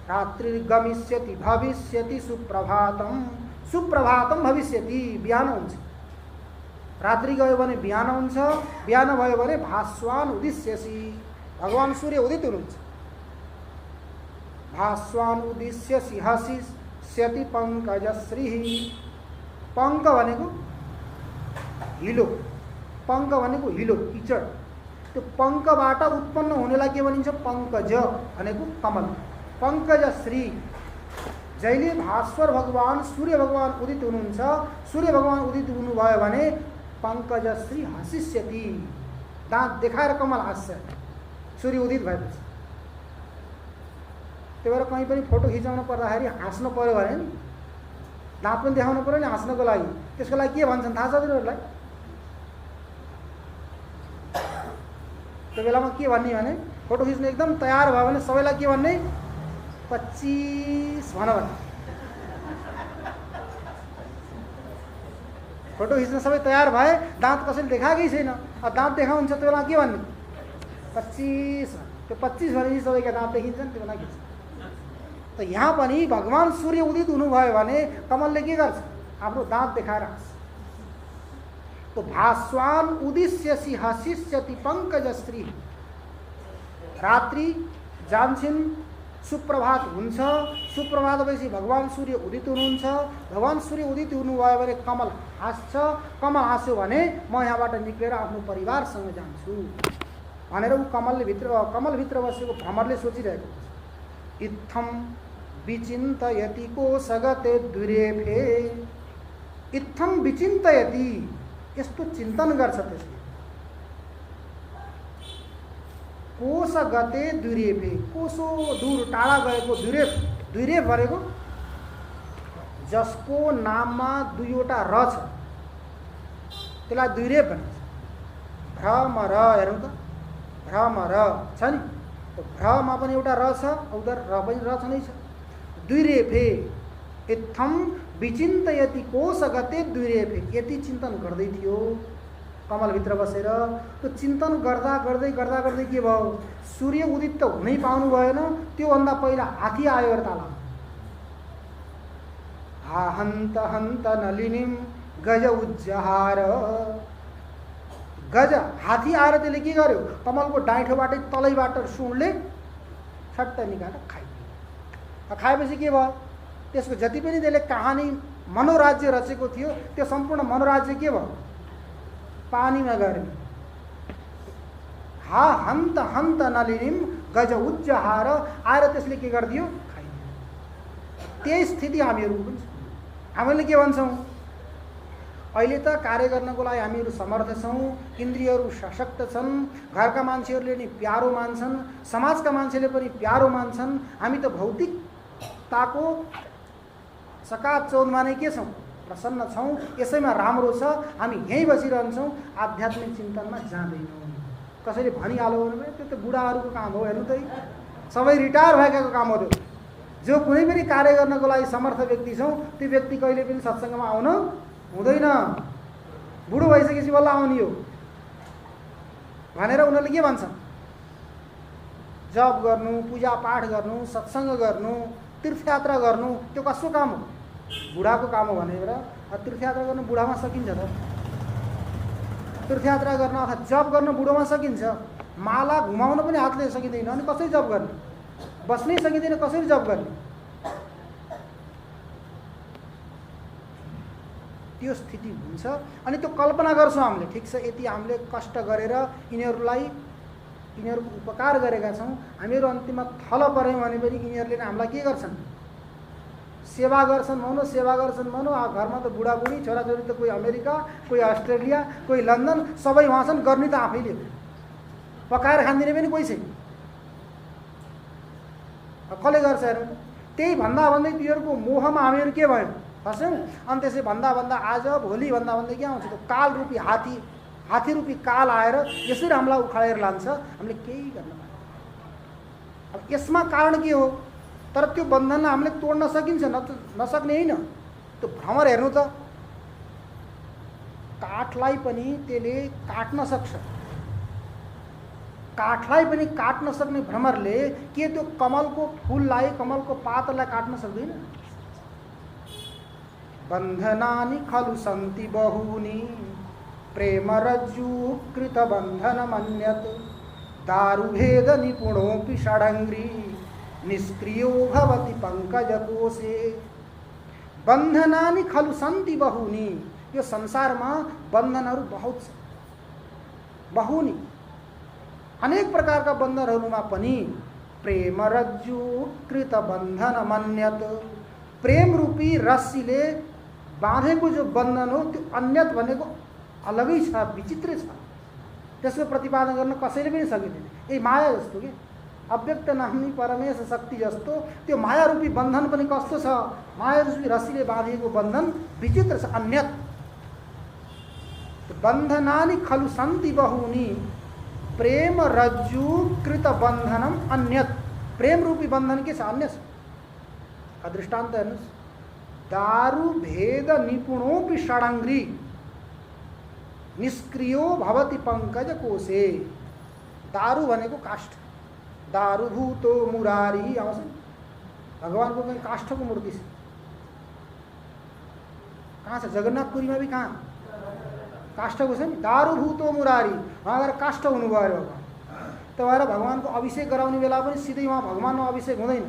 रात्रिर्गमिष्यति भविष्यति सुप्रभातम। सुप्रभातम भविष्यति, बिहान हुन्छ। रात्रि गयो भने बिहान हुन्छ, बिहान भयो भने भास्वान् उदिष्यसि, भगवान सूर्य उदित हुनुहुन्छ। भास्वान उद्देश्य सिंहसिष्यति पंकजश्री। पंक भनेको हिलो, पंक भनेको हिलो किचड। त्यो पंकबाट उत्पन्न हुनेलाई के भनिन्छ? पंकज भनेको कमल। पंकजश्री जहिले भास्वर भगवान सूर्य भगवान उदित हुनुहुन्छ, सूर्य भगवान उदित हुनुभयो भने पंकजश्री हसिष्यति, दाँत देखाएर कमल हाँस्छ सूर्य उदित भएपछि। त्यही भएर कहीँ पनि फोटो खिचाउनु पर्दाखेरि हाँस्नु पर्यो भने नि, दाँत पनि देखाउनु पर्यो नि हाँस्नको लागि। त्यसको लागि के भन्छन् थाहा छ तिनीहरूलाई? त्यो बेलामा के भन्ने भने फोटो खिच्नु एकदम तयार भयो भने सबैलाई के भन्ने? 25 भन भने। फोटो खिच्न सबै तयार भए, दाँत कसैले देखाएकै छैन, दाँत देखाउँछ त्यो बेला के भन्ने? 25। त्यो 25 भनेपछि सबैका दाँत देखिन्छन्, त्यो बेला खिच्छ। त यहाँ पनि भगवान सूर्य उदित हुनुभयो भने कमलले के गर्छ? आफ्नो दाँत देखाएर हाँस्छ। तो भास्वान उदिष्यसि हसिष्यति पंकजश्री। रात्रि जान्छन्, सुप्रभात हुन्छ, सुप्रभात भएपछि भगवान सूर्य उदित हुनुहुन्छ। भगवान सूर्य उदित हुनुभयो भने कमल हाँस्छ, कमल हाँस्यो भने म यहाँबाट निक्लेर आफ्नो परिवारसँग जान्छु भनेर ऊ कमलभित्र बसेको भ्रमरले सोचिरहेको हुन्छ। इत्थम विचिन्तयति कोशगते दुरेफे। इत्थम विचिन्तयति, यस्तो चिन्तन गर्छ त्यसले। कोशगते दुरेफे, कोसो दूर टाढा गएको दुरेफ। दुरेफ भनेको जसको नाममा दुईवटा र छ त्यसलाई दुरेफ भनिन्छ। भ्रमर, हेरौँ त, भ्रमर छ नि, भ्रमा पनि एउटा र छ, उधर र पनि र छ नै छ। दुरेफे इत्थम विचिन्तयति कोशगते दुरेफे। यति चिन्तन गर्दै थियो कमलभित्र बसेर। त्यो चिन्तन गर्दा गर्दै गर्दा गर्दै के भयो? सूर्य उदित त हुनै पाउनु भएन, त्योभन्दा पहिला हात्ती आयो अरे ताला। हा हन्त हन्त नलिनीम गज उज्जहार। गज हात्ती आएर त्यसले के गर्यो? कमलको डाँठोबाटै तलैबाट सुँडले छट्ट निकालेर खाइदियो। खाएपछि के भयो? त्यसको जति पनि त्यसले कहानी मनोराज्य रचेको थियो त्यो सम्पूर्ण मनोराज्य के भयो? पानीमा गयो। हा हन्त हन्त नलिनीम गज उज्जहार आएर त्यसले के गरिदियो? खाइदियो। त्यही स्थिति हामीहरूको पनि छ। हामीले के भन्छौँ? अहिले त कार्य गर्नको लागि हामीहरू समर्थ छौँ, इन्द्रियहरू सशक्त छन्, घरका मान्छेहरूले नि प्यारो मान्छन्, समाजका मान्छेले पनि प्यारो मान्छन्। हामी त भौतिकताको सकाचौँधमा नै के छौँ? प्रसन्न छौँ, यसैमा राम्रो छ, हामी यहीँ बसिरहन्छौँ, आध्यात्मिक चिन्तनमा जाँदैनौँ। कसैले भनिहाल्यो भने त्यो त बुढाहरूको काम हो, हेर्नु त, सबै रिटायर भएकाको काम हो। जो कुनै पनि कार्य गर्नको लागि समर्थ व्यक्ति छौँ त्यो व्यक्ति कहिले पनि सत्सङ्गमा आउन हुँदैन। बुढो भइसकेपछि बल्ल आउने हो भनेर उनीहरूले के भन्छन्? जप गर्नु, पूजापाठ गर्नु, सत्सङ्ग गर्नु, तीर्थयात्रा गर्नु, त्यो कसको काम हो? बुढाको काम हो भनेर। तीर्थयात्रा गर्नु बुढामा सकिन्छ त? तीर्थयात्रा गर्न अथवा जप गर्न बुढोमा सकिन्छ? माला घुमाउन पनि हातले सकिँदैन, अनि कसरी जप गर्ने? बस्नै सकिँदैन, कसरी जप गर्ने? त्यो स्थिति हुन्छ। अनि त्यो कल्पना गर्छौँ हामीले, ठिक छ, यति हामीले कष्ट गरेर यिनीहरूको उपकार गरेका छौँ, हामीहरू अन्तिममा थल पऱ्यौँ भने पनि यिनीहरूले हामीलाई के गर्छन्? सेवा गर्छन् भनौँ, सेवा गर्छन् भनौँ। घरमा त बुढाबुढी, छोराछोरी त कोही अमेरिका, कोही अस्ट्रेलिया, कोही लन्डन, सबै उहाँ छन्। गर्ने त आफैले, पकाएर खानिदिने पनि कोही छैन। कसले गर्छ हेर्नु? त्यही भन्दा भन्दै तिनीहरूको मोहमा हामीहरू के भयो? फस्यौँ। अनि त्यसै भन्दा भन्दा आज भोलि भन्दा भन्दै के आउँछ? त्यो काल रूपी हात्ती रूपी काल आएर यसरी हामीलाई उखालेर लान्छ। हामीले केही गर्न पाएन। अब यसमा कारण के हो? तर त्यो बन्धनलाई हामीले तोड्न सकिन्छ? नसक्ने होइन। त्यो भ्रमर हेर्नु त, काठलाई पनि त्यसले काट्न सक्छ। काठलाई पनि काट्न सक्ने भ्रमरले के त्यो कमलको फुललाई, कमलको पातलाई काट्न सक्दैन? बन्धनानि खलु सन्ति बहूनि प्रेम रज्जु कृत बन्धन मन्यत दारुभेद निपुणोऽपि षडङ्ग्री निष्क्रियो भवति पंकजकोशे बन्धनानि खलु सन्ति बहुनी। यो संसारमा बन्धनहरू बहुत छ, बहुनी, अनेक प्रकारका बन्धनहरूमा पनि प्रेम रज्जु कृत बन्धन मन्यत, प्रेम रूपी रस्सीले बाँधेको जो बन्धन हो त्यो अन्यत भनेको अलगै छ, विचित्र छ। त्यसको प्रतिपादन गर्न कसैले पनि सकिँदैन। यही माया जस्तो के अव्यक्त नाम्नी परमेश शक्ति जस्तो त्यो माया रूपी बन्धन पनि कस्तो छ, माया रूपी रस्सीले बाँधिएको बन्धन विचित्र छ, अन्यत। बन्धनानि खलु सन्ति बहुनी प्रेम रज्जु कृत बन्धनम अन्यत। प्रेम रूपी बन्धन के छ, अन्य छ। का दृष्टान्त हेर्नुस्, दारु भेद निपुणोपि षडङ्ग्री निष्क्रियो भवति पंकज कोशे। दारु भनेको काष्ठ, दारु भूतो मुरारी आउँछ। भगवानको कहीं काष्ठको मूर्ति छ, कहाँ छ? जगन्नाथपुरीमा भी कहाँ काष्ठको छ नि। दारु भूतो मुरारी, वहाँ गएर काष्ठ हुनुभयो अरे भगवान। त्यो भएर भगवानको अभिषेक गराउने बेला पनि सिधै वहाँ भगवानमा अभिषेक हुँदैन।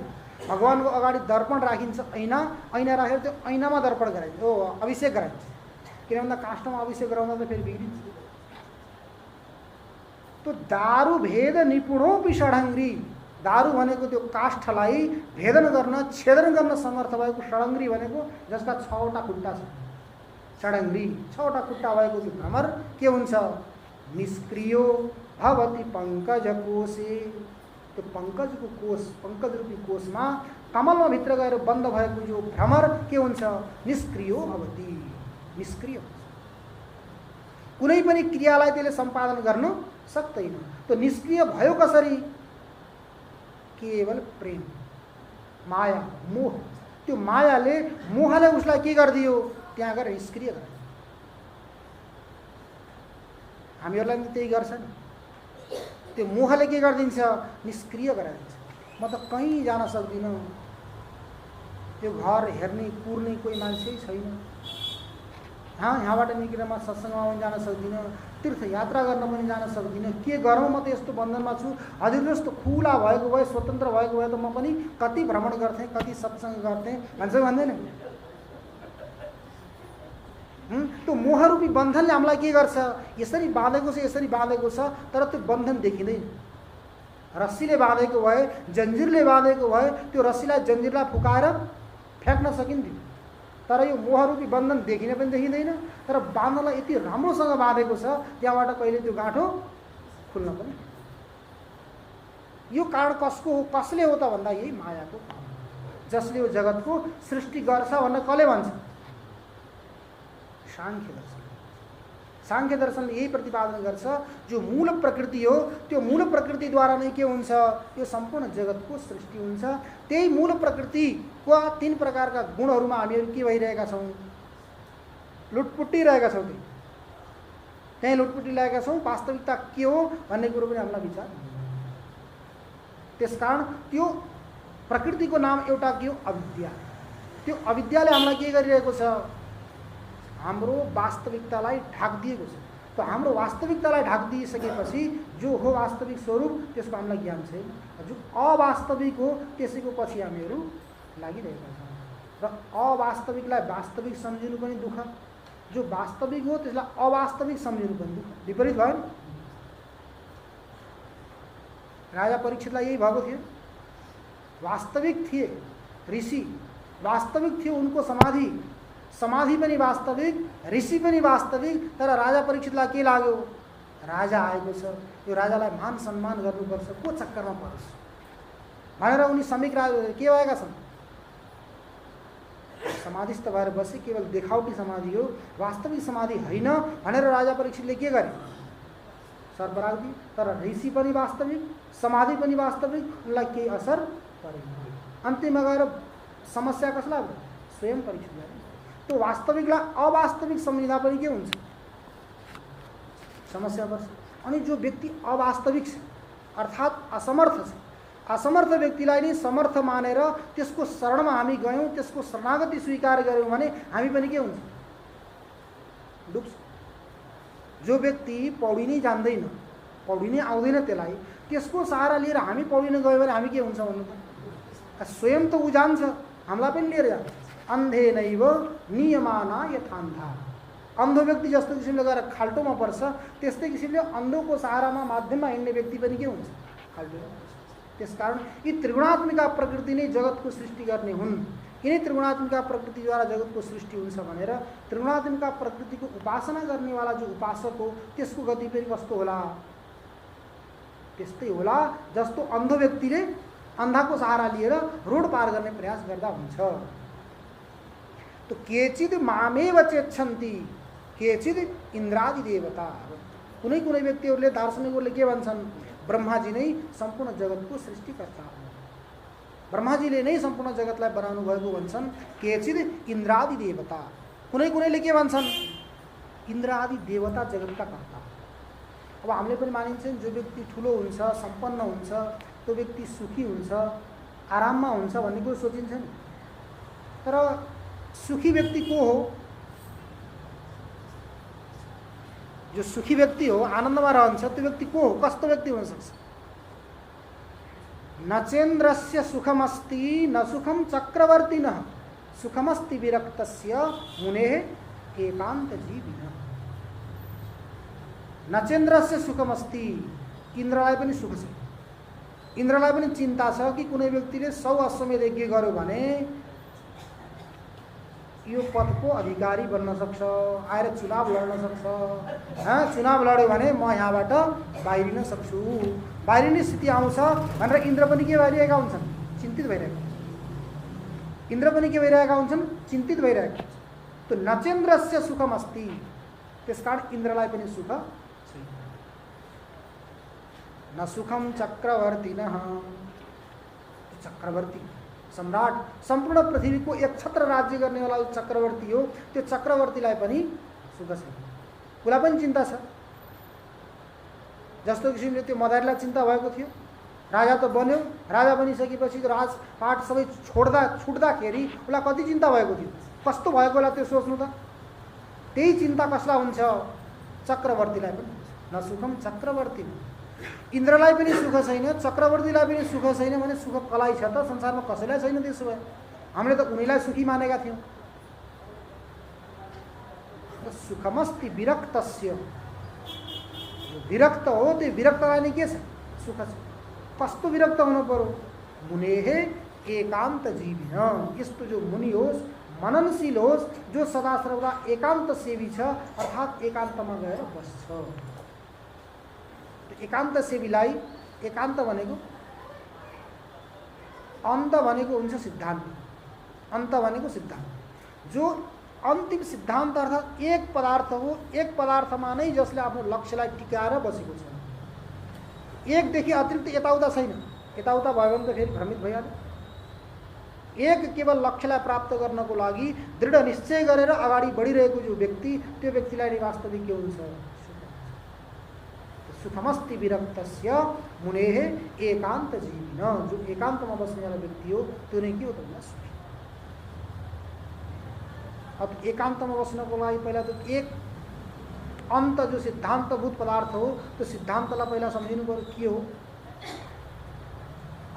भगवानको अगाडि दर्पण राखिन्छ, ऐना, ऐना राखेर त्यो ऐनामा दर्पण गराइन्छ, ओ अभिषेक गराइन्छ। किन भन्दा काष्ठमा अभिषेक गराउँदा त फेरि बिग्रिन्छ। तो दारु भेद निपुणोपि षडङ्ग्री, दारु भनेको त्यो काष्ठलाई भेदन गर्न, छेदन गर्न समर्थ भएको षडङ्ग्री भनेको जसका 6वटा खुट्टा छ, षडङ्ग्री 6वटा खुट्टा भएको त्यो भ्रमर के हुन्छ? निष्क्रियो भवति पंकज कोशे। त्यो पंकजको कोश, पंकज रूपी कोशमा कमलमा भित्र गएर बन्द भएको जो भ्रमर के हुन्छ? निष्क्रियो भवति, निष्क्रिय। कुनै पनि क्रियालाई त्यसले सम्पादन गर्न सक्दैन। तो निष्क्रिय भयो कसरी? केवल प्रेम, माया, मोह। त्यो मायाले, मोहले उसलाई के गरिदियो? त्यहाँ गएर निष्क्रिय गर्यो। हामीहरूलाई पनि त्यही गर्छ नि। त्यो मोहले के गरिदिन्छ? निष्क्रिय गराइदिन्छ। म त कहीँ जान सक्दिनँ, त्यो घर हेर्ने कुर्ने कोही मान्छे छैन, यहाँबाट निस्केर म सत्सङ्गमा पनि जान सक्दिनँ, तीर्थयात्रा गर्न पनि जान सक्दिनँ, के गरौँ? म त यस्तो बन्धनमा छु। हजुर जस्तो खुला भएको भए, स्वतन्त्र भएको भए त म पनि कति भ्रमण गर्थेँ, कति सत्सङ्ग गर्थेँ, भन्छ भन्दैन? त्यो मोहरूपी बन्धनले हामीलाई के गर्छ? यसरी बाँधेको छ, यसरी बाँधेको छ, तर त्यो बन्धन देखिँदैन। रस्सीले बाँधेको भए, जन्जिरले बाँधेको भए त्यो रस्सीलाई, जन्जिरलाई फुकाएर फ्याँक्न सकिन्थ्यो। तर यो मोहरूपी बन्धन देखिन पनि देखिँदैन, तर बाँध्नलाई यति राम्रोसँग बाँधेको छ, त्यहाँबाट कहिले त्यो गाँठो खुल्न पनि। यो कारण कसको हो? कसले हो त भन्दा यही मायाको, जसले यो जगतको सृष्टि गर्छ भनेर कसले भन्छ? सांख्य दर्शन। सांख्य दर्शनले यही प्रतिपादन गर्छ, जो मूल प्रकृति हो त्यो मूल प्रकृतिद्वारा नै के हुन्छ? यो सम्पूर्ण जगतको सृष्टि हुन्छ। त्यही मूल प्रकृतिको 3 प्रकारका गुणहरूमा हामीहरू के भइरहेका छौँ? लुटपुटिरहेका छौँ। त्यही लुटपुटिरहेका छौँ। वास्तविकता के हो भन्ने कुरो पनि हामीलाई विचार। त्यसकारण त्यो प्रकृतिको नाम एउटा के हो? अविद्या। त्यो अविद्याले हामीलाई के गरिरहेको छ? हाम्रो वास्तविकतालाई ढाकिदिएको छ। तो हाम्रो वास्तविकतालाई ढाकिदिइसकेपछि जो हो वास्तविक स्वरूप त्यसको हामीलाई ज्ञान छैन। जो अवास्तविक हो त्यसैको पछि हामीहरू लागिरहेका छौँ। र अवास्तविकलाई वास्तविक सम्झिनु पनि दुःख, जो वास्तविक हो त्यसलाई अवास्तविक सम्झिनु पनि दुःख। विपरीत भयो नि। राजा परीक्षितलाई यही भएको थियो। वास्तविक थिए ऋषि, वास्तविक थियो उनको समाधि, समाधि पनि वास्तविक, ऋषि पनि वास्तविक। तर राजा परीक्षितलाई के लाग्यो? राजा आएको छ, यो राजालाई मान सम्मान गर्नुपर्छ, को चक्करमा परोस् भनेर उनी समीक राजा के भएका छन्? समाधिस्थ भएर बसे। केवल देखावटी समाधि हो, वास्तविक समाधि होइन भनेर राजा परीक्षितले के गरे? सर्वराग दिए। तर ऋषि पनि वास्तविक, समाधि पनि वास्तविक, उनलाई केही असर परेन। अन्तिममा गएर समस्या कसलाई भयो? स्वयं परीक्षितलाई। तो वास्तविकलाई अवास्तविक सम्झिँदा पनि के हुन्छ? समस्या पर्छ। अनि जो व्यक्ति अवास्तविक छ अर्थात् असमर्थ छ, असमर्थ व्यक्तिलाई नै समर्थ मानेर त्यसको शरणमा हामी गयौँ, त्यसको शरणागति स्वीकार गर्यौँ भने हामी पनि के हुन्छ? डुब्छ। जो व्यक्ति पौडी नै जान्दैन, पौडी नै आउँदैन त्यसलाई, त्यसको सहारा लिएर हामी पौडिन गयो भने हामी के हुन्छ भन्नु त? स्वयं त ऊ जान्छ, हामीलाई पनि लिएर जान्छ। अन्धेनैव नियमाना यथान्धा। अन्धो व्यक्ति जस्तो किसिमले गएर खाल्टोमा पर्छ, त्यस्तै किसिमले अन्धोको सहारामा माध्यममा हिँड्ने व्यक्ति पनि के हुन्छ, खाल्टोमा पर्छ। त्यसकारण यी त्रिगुणात्मिका प्रकृति नै जगतको सृष्टि गर्ने हुन्। यिनै त्रिगुणात्मिका प्रकृतिद्वारा जगतको सृष्टि हुन्छ भनेर त्रिगुणात्मिका प्रकृतिको उपासना गर्नेवाला जो उपासक हो त्यसको गति पनि कस्तो होला, त्यस्तै होला जस्तो अन्धो व्यक्तिले अन्धाको सहारा लिएर रोड पार गर्ने प्रयास गर्दा हुन्छ। तो केचिद मामेव चेच्छन्ति केचिद इन्द्रादि देवता। कुनै कुनै व्यक्तिहरूले दार्शनिकहरूले के भन्छन्, ब्रह्माजी नै सम्पूर्ण जगतको सृष्टिकर्ता हो, ब्रह्माजीले नै सम्पूर्ण जगतलाई बनाउनु भएको भन्छन्। केचिद इन्द्रादि देवता। कुनै कुनैले के भन्छन्, इन्द्र आदि देवता जगतका कर्ता। अब हामीले पनि मानिन्छ जो व्यक्ति ठुलो हुन्छ, सम्पन्न हुन्छ, त्यो व्यक्ति सुखी हुन्छ, आराममा हुन्छ भन्ने कुरो सोचिन्छ नि। तर सुखी व्यक्ति को हो? जो सुखी व्यक्ति हो, आनन्दमा रहन्छ, त्यो व्यक्ति को हो, कस्तो व्यक्ति हुन सक्छ? नचेन्द्रस्य सुखमस्ति न सुखम चक्रवर्तिनः सुखमस्ति विरक्तस्य मुनेः एकान्तजीविनः। नचेन्द्रस्य सुखमस्ति, इन्द्रलाई पनि सुख छ, इन्द्रलाई पनि चिन्ता छ कि कुनै व्यक्तिले 100 अश्वमेध यज्ञ गर्यो भने यो पदको अधिकारी बन्न सक्छ, आएर चुनाव लड्न सक्छ। चुनाव लड्यो भने म यहाँबाट बाहिरिन सक्छु, बाहिरिने स्थिति आउँछ भनेर इन्द्र पनि के भइरहेका हुन्छन्, चिन्तित भइरहेका। इन्द्र पनि के भइरहेका हुन्छन्, चिन्तित भइरहेका। तो नचेन्द्रस्य सुखम अस्ति, त्यसकारण इन्द्रलाई पनि सुख छैन। न सुखम चक्रवर्तिनः, चक्रवर्ती सम्राट, सम्पूर्ण पृथ्वीको एक छत्र राज्य गर्नेवाला चक्रवर्ती हो, त्यो चक्रवर्तीलाई पनि सुख छैन, उसलाई पनि चिन्ता छ। जस्तो किसिमले त्यो मदारीलाई चिन्ता भएको थियो, राजा त बन्यो, राजा बनिसकेपछि राजपाट सबै छुट्दाखेरि उसलाई कति चिन्ता भएको थियो, कस्तो भएको होला त्यो सोच्नु त। त्यही चिन्ता कसलाई हुन्छ, चक्रवर्तीलाई पनि। न सुखम चक्रवर्ती, इन्द्रलाई पनि सुख छैन, चक्रवर्तीलाई पनि सुख छैन भने सुख कसलाई छ त? संसारमा कसैलाई छैन। त्यसो भए हामीले त उनीलाई सुखी मानेका थियौँ। सुखमस्ति विरक्तस्य, विरक्त हो त्यो विरक्तलाई नै के छ, सुख छ। कस्तो विरक्त हुनु पर्यो, मुनेः एकान्त जीविन। यस्तो जो मुनि होस्, मननशील होस्, जो सदा सर्वदा एकान्त सेवी छ, अर्थात् एकान्तमा गएर बस्छ। एकान्त सेवीलाई, एकान्त भनेको अन्त भनेको हुन्छ सिद्धान्त, अन्त भनेको सिद्धान्त। जो अन्तिम सिद्धान्त अर्थात् एक पदार्थ हो, एक पदार्थमा नै जसले आफ्नो लक्ष्यलाई टिकाएर बसेको छ, एकदेखि अतिरिक्त यताउता छैन। यताउता भयो भने त फेरि भ्रमित भइहाल्यो। एक केवल लक्ष्यलाई प्राप्त गर्नको लागि दृढ निश्चय गरेर अगाडि बढिरहेको जो व्यक्ति, त्यो व्यक्तिलाई नै वास्तविक के हुन्छ, सुखमस्ति विरक्तस्य मुनेः एकान्त जीविन। जो एकान्तमा बस्नेवाला व्यक्ति हो त्यो नै के हो त, सुखी। अब एकान्तमा बस्नको लागि पहिला त एक अन्त जो सिद्धान्तभूत पदार्थ हो, त्यो सिद्धान्तलाई पहिला सम्झिनु पर्यो के हो।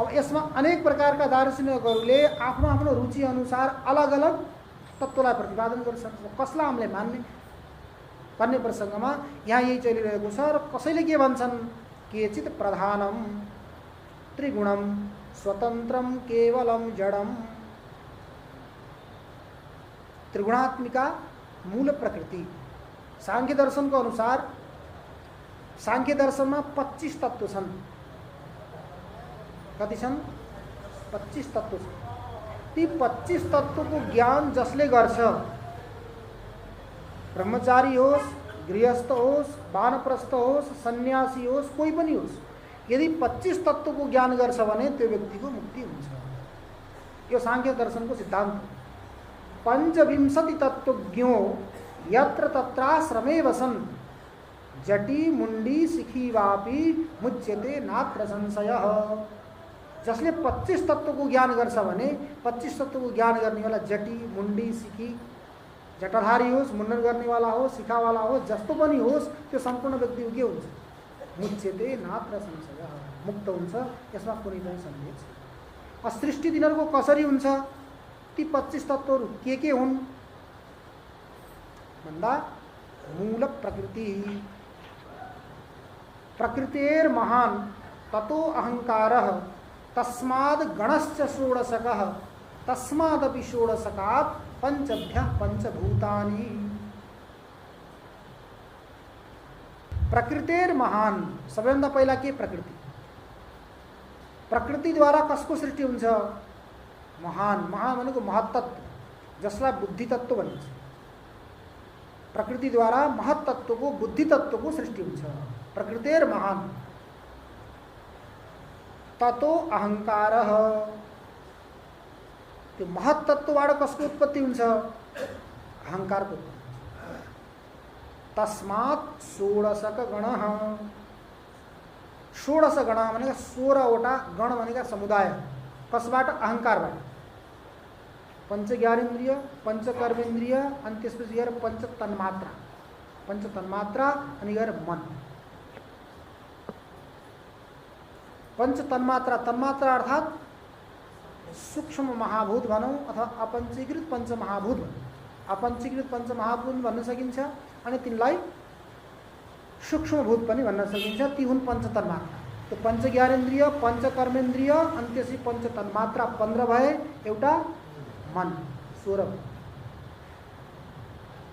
अब यसमा अनेक प्रकारका दार्शनिकहरूले आफ्नो आफ्नो रुचि अनुसार अलग अलग तत्त्वलाई प्रतिपादन गर्छन्। कसलाई हामीले मान्ने भन्ने प्रसङ्गमा यहाँ यही चलिरहेको छ। र कसैले के भन्छन्, केचित प्रधानम त्रिगुणम स्वतन्त्रम केवलम जडम। त्रिगुणात्मिका मूल प्रकृति सांख्य दर्शन को अनुसार, सांख्य दर्शन में 25 तत्व छन्। कति छन्? 25 तत्व छन्। ती 25 तत्व को ज्ञान जसले गर्छ, ब्रह्मचारी होस्, गृहस्थ होस्, वानप्रस्थ होस्, सन्यासी होस्, कोही पनि होस्, यदि 25 तत्व को ज्ञान गर्छ भने त्यो व्यक्तिको मुक्ति हुन्छ। यो सांख्य दर्शन को सिद्धान्त। पंचविंशति तत्वज्ञो यत्र तत्राश्रमे वसन जटी मुंडी सिखी वापी मुच्यते नात्र संशयः। जसले 25 तत्व को ज्ञान गर्छ भने 25 तत्व को ज्ञान गर्ने वाला जटी मुंडी सिखी, जटाधारी होस्, मुंडन गर्ने वाला होस्, सिखा वाला होस्, जस्तो पनि होस्, त्यो सम्पूर्ण व्यक्ति के हुन्छ, मुच्यते नात्र संशयः, मुक्त हुन्छ। यसमा कुनै पनि सन्देह छैन। सृष्टि तिनीहरूको कसरी हुन्छ, ती 25 तत्त्वहरू के हुन् भन्दा मूल प्रकृति। प्रकृतेर महान ततो अहंकारः तस्माद् गणश्च षोडशकः तस्मादपि षोडशकात् पंचभ्यः पंचभूतानि। प्रकृतेर महान, सबैभन्दा पहिला के प्रकृति। प्रकृति द्वारा कसको सृष्टि हुन्छ, महान। महान भनेको महत्तत्व, जसलाई बुद्धि तत्व भनिन्छ। प्रकृति द्वारा महत्तत्वको बुद्धि तत्वको सृष्टि हुन्छ। प्रकृतेर महान ततो अहंकारः, त्यो महत्तत्वबाट कसको उत्पत्ति हुन्छ, अहंकारको। तस्मात् षोडशक गणः, षोडश गण भनेको 16वटा, गण भनेको समुदाय। कसबाट, अहंकारबाट। पंच ज्ञानेन्द्रिय, पंच कर्मेन्द्रिय, अनि त्यसपछि गएर पंच तन्मात्रा। पंच तन्मात्रा अनि गएर मन। पंच तन्मात्रा, तन्मात्रा अर्थात सूक्ष्म महाभूत भनौँ अथवा अपञ्चीकृत पंच महाभूत भनौँ। अपञ्चीकृत पंच महाभूत भन्न सकिन्छ अनि तिनलाई सूक्ष्मभूत पनि भन्न सकिन्छ। ती हुन् पंच तन्मात्रा। तो पंच ज्ञानेन्द्रिय, पंच कर्मेन्द्रिय अनि त्यसै पंच तन्मात्रा 15 भए, एउटा मन 16।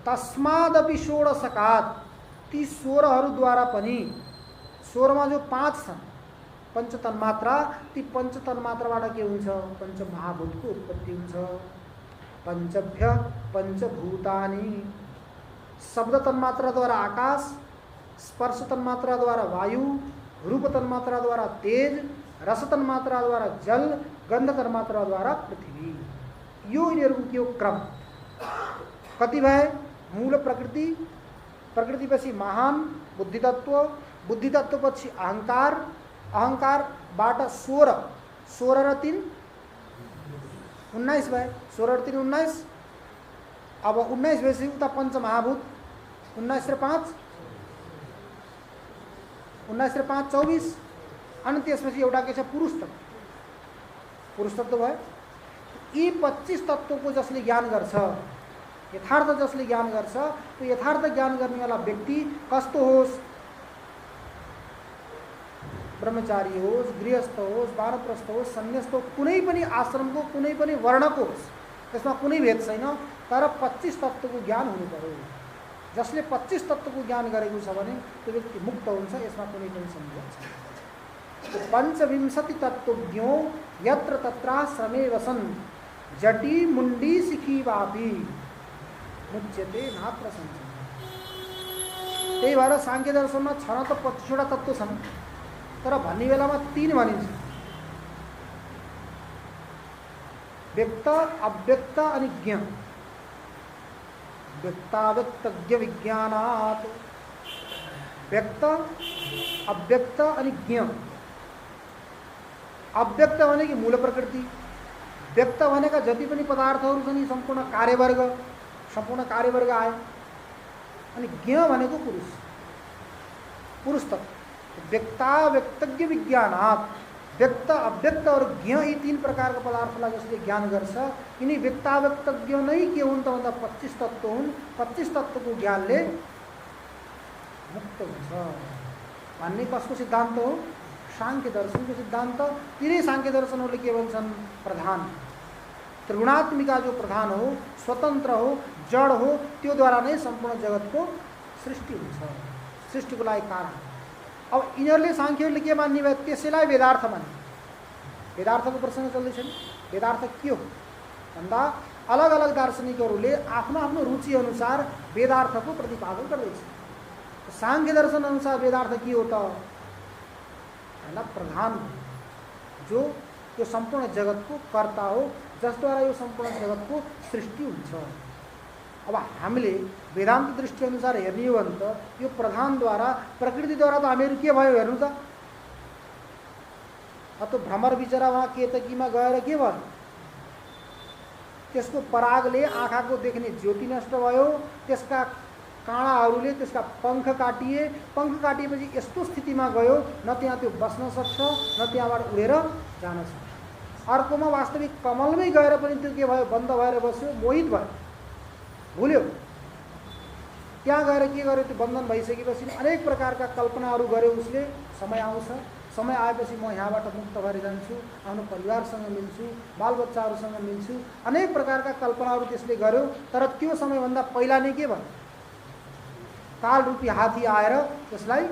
तस्मादपि षोडशकात्, ती 16हरूद्वारा पनि, 16मा जो 5 छन् पंच तन्मात्रा, ती पंच तन्मात्राबाट के हुन्छ, पंच महाभूतको उत्पत्ति हुन्छ। पंचभ्य पंचभूतानि, शब्द तन्मात्राद्वारा आकाश, स्पर्श तन्मात्राद्वारा वायु, रूप तन्मात्राद्वारा तेज, रस तन्मात्राद्वारा जल, गन्ध तन्मात्राद्वारा पृथ्वी। यो यिनीहरूको के हो, क्रम। कति भए, मूल प्रकृति, प्रकृतिपछि महान बुद्धि तत्व, बुद्धि तत्वपछि अहंकार, अहंकारबाट 16, 16 र 3 19 भए। 16 र 3 19। अब 19 भएपछि उता पंच महाभूत, 19 र 5 24। अनि त्यसपछि एउटा के छ, पुरुष तत्व। पुरुष तत्व भयो। यी 25 तत्त्वको जसले ज्ञान गर्छ, यथार्थ जसले ज्ञान गर्छ, त्यो यथार्थ ज्ञान गर्नेवाला व्यक्ति कस्तो होस्, ब्रह्मचारी होस्, गृहस्थ होस्, वानप्रस्थ होस्, सन्न्यस्त होस्, कुनै पनि आश्रमको, कुनै पनि वर्णको होस्, त्यसमा कुनै भेद छैन। तर 25 तत्त्वको ज्ञान हुनु पर्यो। जसले 25 तत्त्वको ज्ञान गरेको छ भने त्यो व्यक्ति मुक्त हुन्छ, यसमा कुनै पनि सन्देह छैन। पंचविंशति तत्त्वज्ञो यत्र तत्राश्रमे वसन् जटी मुंडी सिखी वापी मुच्यते नात्र संशय। त्यही भएर सांख्य दर्शनमा 6 त 25वटा तत्त्व छन्, तर भन्ने बेलामा 3 भनिन्छ। व्यक्त, अव्यक्त अनि ज्ञ। व्यक्ताव्यक्तज्ञ विज्ञानात्, व्यक्त, अव्यक्त अनि ज्ञ। अव्यक्त भनेको मूल प्रकृति, व्यक्त भनेका जति पनि पदार्थहरू छन् यी सम्पूर्ण कार्यवर्ग आए। अनि ज्ञ भनेको पुरुष, पुरुष तत्व। व्यक्ताव्यक्तज्ञ विज्ञानात्, व्यक्त, अव्यक्त और ज्ञ, यी 3 प्रकारका पदार्थलाई जसले ज्ञान गर्छ, यिनी व्यक्ताव्यक्तज्ञ नै के हुन् त भन्दा 25 तत्त्व हुन्। 25 तत्त्वको ज्ञानले मुक्त हुन्छ भन्ने कसको सिद्धान्त हो, सांख्य दर्शनको सिद्धान्त। तिनै सांख्य दर्शनहरूले के भन्छन्, प्रधान त्रिगुणात्मिका जो प्रधान हो, स्वतन्त्र हो, जड हो, त्योद्वारा नै सम्पूर्ण जगतको सृष्टि हुन्छ, सृष्टिको लागि कारण। अब यिनीहरूले सांख्यहरूले के मान्ने भयो, त्यसैलाई वेदार्थ मान्ने। वेदार्थको प्रसङ्ग चल्दैछ नि। वेदार्थ के हो भन्दा अलग अलग दार्शनिकहरूले आफ्नो आफ्नो रुचि अनुसार वेदार्थको प्रतिपादन गर्दैछ। सांख्य दर्शन अनुसार वेदार्थ के हो त भन्दा प्रधान, जो यो सम्पूर्ण जगतको कर्ता हो, जसद्वारा यो सम्पूर्ण जगतको सृष्टि हुन्छ। अब हामीले वेदान्त दृष्टि अनुसार हेर्ने हो भने त यो प्रधानद्वारा, प्रकृतिद्वारा त हामीहरू के भयो हेर्नु त। अब त भ्रमर बिचरा वहाँ केतकीमा गएर के भयो, त्यसको परागले आँखाको देख्ने ज्योति नष्ट भयो, त्यसका काँडाहरूले त्यसका पंख काटिए, पंख काटिएपछि यस्तो स्थितिमा गयो, न त्यहाँ त्यो बस्न सक्छ, न त्यहाँबाट उडेर जान सक्छ। अर्कोमा वास्तविक कमलमै गएर पनि त्यो के भयो, बन्द भएर बस्यो, मोहित भयो, भुल्यो। त्यहाँ गएर के गर्यो, त्यो बन्धन भइसकेपछि अनेक प्रकारका कल्पनाहरू गर्यो उसले। समय आउँछ, समय आएपछि म यहाँबाट मुक्त भएर जान्छु, आफ्नो परिवारसँग मिल्छु, बालबच्चाहरूसँग मिल्छु, अनेक प्रकारका कल्पनाहरू त्यसले गर्यो। तर त्यो समयभन्दा पहिला नै के भयो, कालरूपी हात्ती आएर त्यसलाई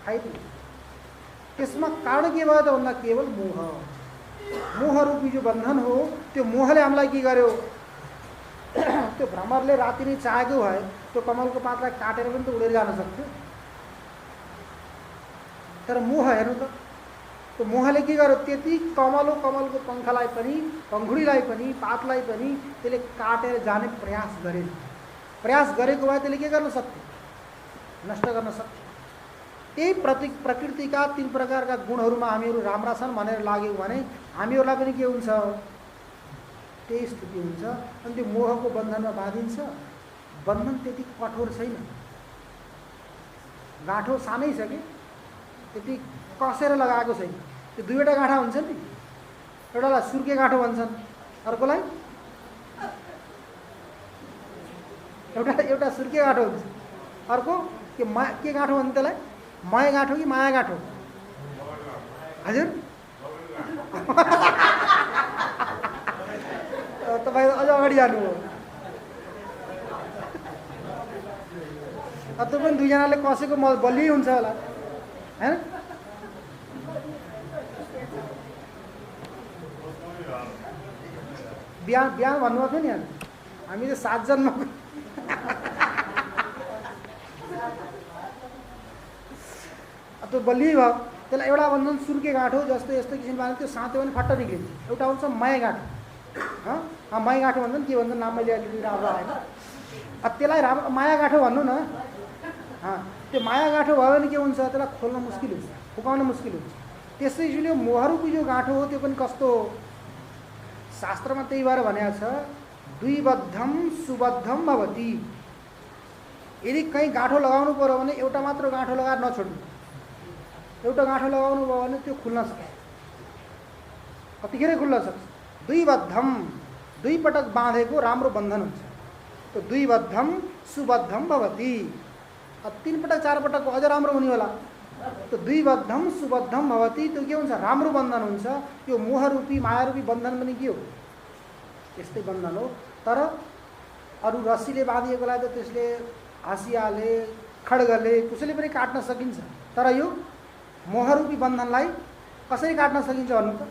खाइदियो। त्यसमा कारण के भयो त भन्दा केवल मोह, मोहरूपी जो बन्धन हो, त्यो मोहले हामीलाई के गर्यो, त्यो भ्रमरले राति नै चाहेको भए त्यो कमलको पातलाई काटेर पनि त उडेर जान सक्थ्यो। तर मोह हेर्नु त, त्यो मोहले के गर्यो, त्यति कमलको पङ्खलाई पनि, पङ्खुडीलाई पनि, पातलाई पनि त्यसले काटेर जाने प्रयास गरेन। प्रयास गरेको भए त्यसले के गर्न सक्थ्यो, नष्ट गर्न सक्थ्यो। त्यही प्रकृतिका 3 प्रकारका गुणहरूमा हामीहरू राम्रा छन् भनेर लाग्यौँ भने हामीहरूलाई पनि के हुन्छ, त्यही स्थिति हुन्छ। अनि त्यो मोहको बन्धनमा बाँधिन्छ। बन्धन त्यति कठोर छैन, गाँठो सानै छ कि त्यति कसेर लगाएको छैन। त्यो 2वटा गाँठा हुन्छन् नि, एउटालाई सुर्के गाँठो भन्छन्, अर्कोलाई एउटा सुर्के गाँठो हुन्छ, अर्को के गाँठो भन्छ त्यसलाई, मय गाँठो कि माया गाँठो? हजुर तपाईँ अझ अगाडि जानु हो। त्यो पनि 2जनाले कसेको बलियै हुन्छ होला हैन। बिहान भन्नुभएको थियो नि, हामी त 7 जन्म त्यो बलियै भयो। त्यसलाई एउटा भन्छन् सुर्के गाँठो, जस्तो यस्तो किसिमको भने त्यो साँच्यो भने फट्ट निक्लिन्छ। एउटा हुन्छ मय गाँठो, मय गाँठो भन्छन्, के भन्छन् नाम मैले अलिकति राम्रो आएन। त्यसलाई राम्रो माया गाँठो भन्नु न। त्यो माया गाँठो भयो भने के हुन्छ, त्यसलाई खोल्न मुस्किल हुन्छ, फुकाउन मुस्किल हुन्छ। त्यसैले मोहरुको जो गाँठो हो त्यो पनि कस्तो हो, शास्त्रमा त्यही भएर भनेको छ, द्विबद्धम सुबद्धम भवति। यदि कहीँ गाँठो लगाउनु पर्यो भने एउटा मात्र गाँठो लगाएर नछोड्नु। एउटा गाँठो लगाउनु भयो भने त्यो खुल्न सक्छ, कतिखेर खुल्न सक्छ। द्विबद्धम, 2 पटक बाँधेको राम्रो बन्धन हुन्छ। त्यो द्विबद्धम सुबद्धम भवति। 3 पटक 4 पटक अझ राम्रो हुने होला। त्यो द्विबद्धम सुबद्धम भवति, त्यो के हुन्छ, राम्रो बन्धन हुन्छ। त्यो मोहरूपी मायारूपी बन्धन पनि के हो, यस्तै बन्धन हो। तर अरू रस्सीले बाँधिएकोलाई त त्यसले हँसियाले, खड्गले कसैले पनि काट्न सकिन्छ। तर यो मोहरूपी बन्धनलाई कसरी काट्न सकिन्छ भन्नु त,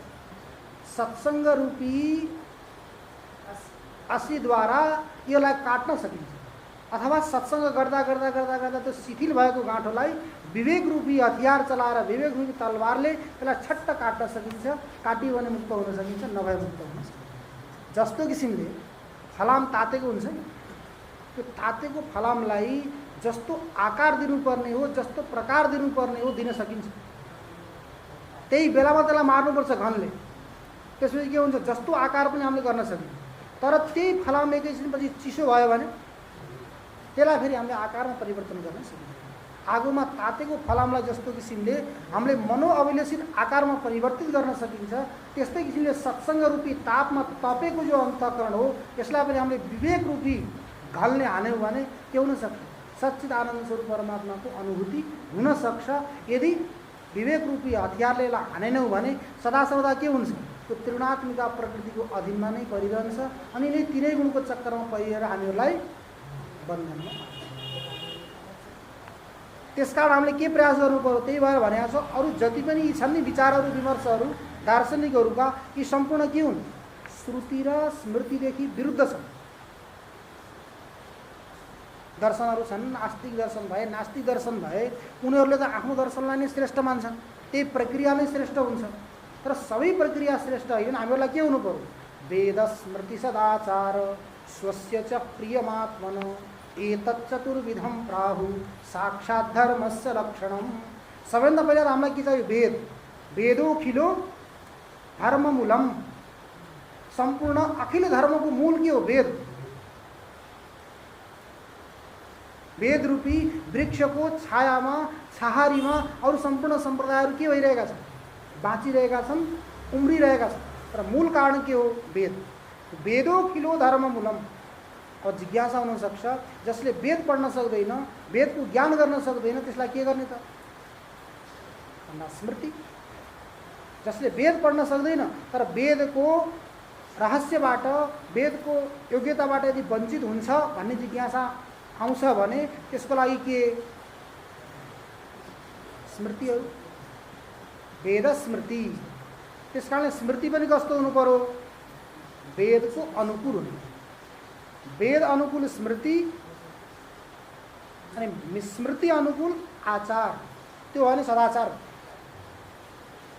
सत्सङ्ग रूपी असीद्वारा यसलाई काट्न सकिन्छ। अथवा सत्सङ्ग गर्दा गर्दा गर्दा गर्दा त्यो शिथिल भएको गाँठोलाई विवेक रूपी हतियार चलाएर, विवेक रूपी तलवारले त्यसलाई छट्ट काट्न सकिन्छ। काटियो भने मुक्त हुन सकिन्छ, नभए मुक्त हुन सकिन्छ। जस्तो किसिमले फलाम तातेको हुन्छ नि, त्यो तातेको फलामलाई जस्तो आकार दिनुपर्ने हो, जस्तो प्रकार दिनुपर्ने हो, दिन सकिन्छ। त्यही बेलामा त्यसलाई मार्नुपर्छ घनले। त्यसपछि के हुन्छ, जस्तो आकार पनि हामीले गर्न सकिन्छ। तर त्यही फलाम एकैछिनपछि चिसो भयो भने त्यसलाई फेरि हामीले आकारमा परिवर्तन गर्न सकिन्छ। आगोमा तातेको फलामलाई जस्तो किसिमले हामीले मनोअभिलेषित आकारमा परिवर्तित गर्न सकिन्छ, त्यस्तै किसिमले सत्सङ्ग रूपी तापमा तपेको जो अन्तःकरण हो, यसलाई पनि हामीले विवेक रूपी घलले हान्यौँ भने के हुन सक्छ, सच्चित आनन्द स्वरूप परमात्माको अनुभूति हुन सक्छ। यदि विवेक रूपी हतियारले यसलाई हानेनौँ भने सदा सर्वदा के हुन्छ, त्यो त्रिगुणात्मिका प्रकृतिको अधीनमा नै परिरहन्छ। अनि नै 3 गुणको चक्करमा परिएर हामीहरूलाई बन्धनमा। त्यसकारण हामीले के प्रयास गर्नु पर्यो, त्यही भएर भनेको छ, अरू जति पनि यी छन् नि विचारहरू, विमर्शहरू दार्शनिकहरूका, यी सम्पूर्ण के हुन्, श्रुति र स्मृतिदेखि विरुद्ध छन्। दर्शनहरू छन्, आस्तिक दर्शन भए, नास्तिक दर्शन भए, उनीहरूले त आफ्नो दर्शनलाई नै श्रेष्ठ मान्छन्, त्यही प्रक्रिया नै श्रेष्ठ हुन्छ। तर सबै प्रक्रिया श्रेष्ठ होइन। हामीहरूलाई के हुनु पर्यो, वेद स्मृति सदाचार स्वस्य च प्रियमात्मन एतच्चतुर्विधम प्राहु साक्षात् धर्मस्य लक्षणम। सबैभन्दा पहिला त हामीलाई के चाहियो, वेद। वेदोखिलो धर्ममूलम। सम्पूर्ण अखिल धर्मको मूल के हो, वेद। वेद रूपी वृक्षको छायामा, छहारीमा अरू सम्पूर्ण सम्प्रदायहरू के भइरहेका छन्, बाँचिरहेका छन्, उम्रिरहेका छन्। तर मूल कारण के हो? वेद। वेदोखिलो धर्म मूलम। अब जिज्ञासा हुन सक्छ, जसले वेद पढ्न सक्दैन, वेदको ज्ञान गर्न सक्दैन, त्यसलाई के गर्ने त? भन्दा स्मृति। जसले वेद पढ्न सक्दैन तर वेदको रहस्यबाट, वेदको योग्यताबाट यदि वञ्चित हुन्छ भन्ने जिज्ञासा आउँछ भने त्यसको लागि के? स्मृतिहरू, वेद स्मृति। त्यसकारणले स्मृति पनि कस्तो हुनु पर्यो? वेदको अनुकूल हुनु। वेद अनुकूल स्मृति अनि स्मृति अनुकूल आचार, त्यो हो नि सदाचार।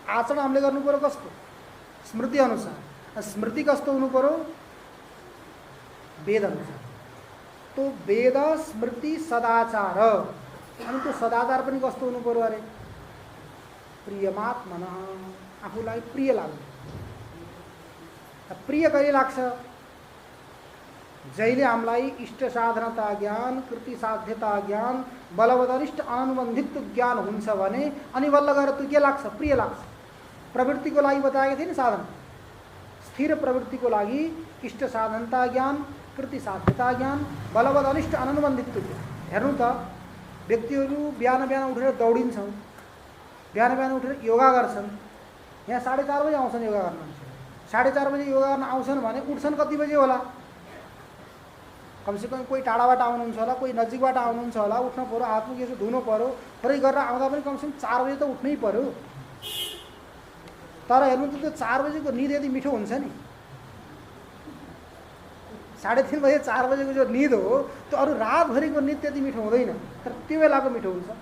आचरण हामीले गर्नु पर्यो कस्तो? स्मृति अनुसार। स्मृति कस्तो हुनु पर्यो? वेद अनुसार। तो वेद स्मृति सदाचार। अनि त्यो सदाचार पनि कस्तो हुनु पर्यो अरे? प्रियमात्मन, आफूलाई प्रिय लाग्ने। प्रिय कहिले लाग्छ? जहिले हामीलाई इष्ट साधनता ज्ञान, कृति साध्यता ज्ञान, बलवदनिष्ठ अनुबन्धित ज्ञान हुन्छ भने अनि बल्ल गएर त्यो के लाग्छ? प्रिय लाग्छ। प्रवृत्तिको लागि बताएको थिए नि साधन। स्थिर प्रवृत्तिको लागि इष्ट साधनता ज्ञान, कृति साध्यता ज्ञान, बलवद अनिष्ट अनुबन्धित ज्ञान। हेर्नु त, व्यक्तिहरू बिहान बिहान उठेर दौडिन्छन्, बिहान बिहान उठेर योगा गर्छन्। यहाँ 4:30 बजे आउँछन् योगा गर्न। 4:30 बजे योगा गर्न आउँछन् भने उठ्छन् कति बजे होला? कमसेकम कोही टाढाबाट आउनुहुन्छ होला, कोही नजिकबाट आउनुहुन्छ होला, उठ्नु पर्यो, हात मुख यसो धुनु पर्यो, थोरै गरेर आउँदा पनि कमसेकम 4 बजे त उठ्नै पर्यो। तर हेर्नु त त्यो 4 बजेको निद यदि मिठो हुन्छ नि, 3:30 बजे 4 बजेको जो निद हो त्यो अरू रातभरिको निद त्यति मिठो हुँदैन, तर त्यो बेलाको मिठो हुन्छ।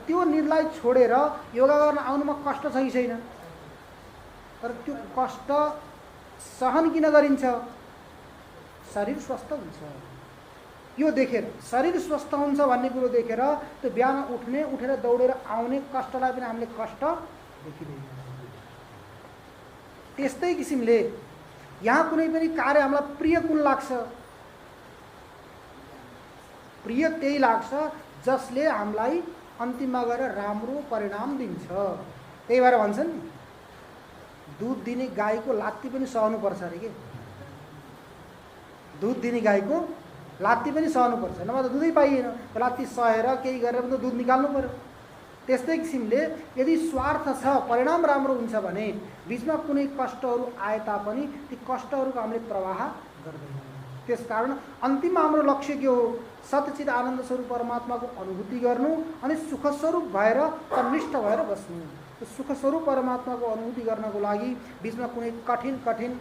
त्यो निदलाई छोडेर योगा गर्न आउनुमा कष्ट छ कि छैन? तर त्यो कष्ट सहन किन गरिन्छ? शरीर स्वस्थ हुन्छ। यो देखेर, शरीर स्वस्थ हुन्छ भन्ने कुरो देखेर त्यो बिहान उठ्ने, उठेर दौडेर आउने कष्टलाई पनि हामीले कष्ट देखिँदैन। त्यस्तै किसिमले यहाँ कुनै पनि कार्य हामीलाई प्रिय कुन लाग्छ? प्रिय त्यही लाग्छ जसले हामीलाई अन्तिममा गएर राम्रो परिणाम दिन्छ। त्यही भएर भन्छन् नि, दुध दिने गाईको लात्ती पनि सहनुपर्छ अरे के? दुध दिने गाईको लात्ती पनि सहनुपर्छ, नभए त दुधै पाइएन। लात्ती सहेर केही गरेर पनि दुध निकाल्नु पर्यो। त्यस्तै किसिमले यदि स्वार्थ छ, परिणाम राम्रो हुन्छ भने बीचमा कुनै कष्टहरू आए तापनि ती कष्टहरूको हामीले प्रवाह गर्दैनौँ। त्यसकारण अन्तिममा हाम्रो लक्ष्य के हो? सच्चित आनन्द स्वरूप परमात्माको अनुभूति गर्नु अनि सुख स्वरूप भएर तन्निष्ठ भएर बस्नु। त्यो सुख स्वरूप परमात्माको अनुभूति गर्नको लागि बीचमा कुनै कठिन कठिन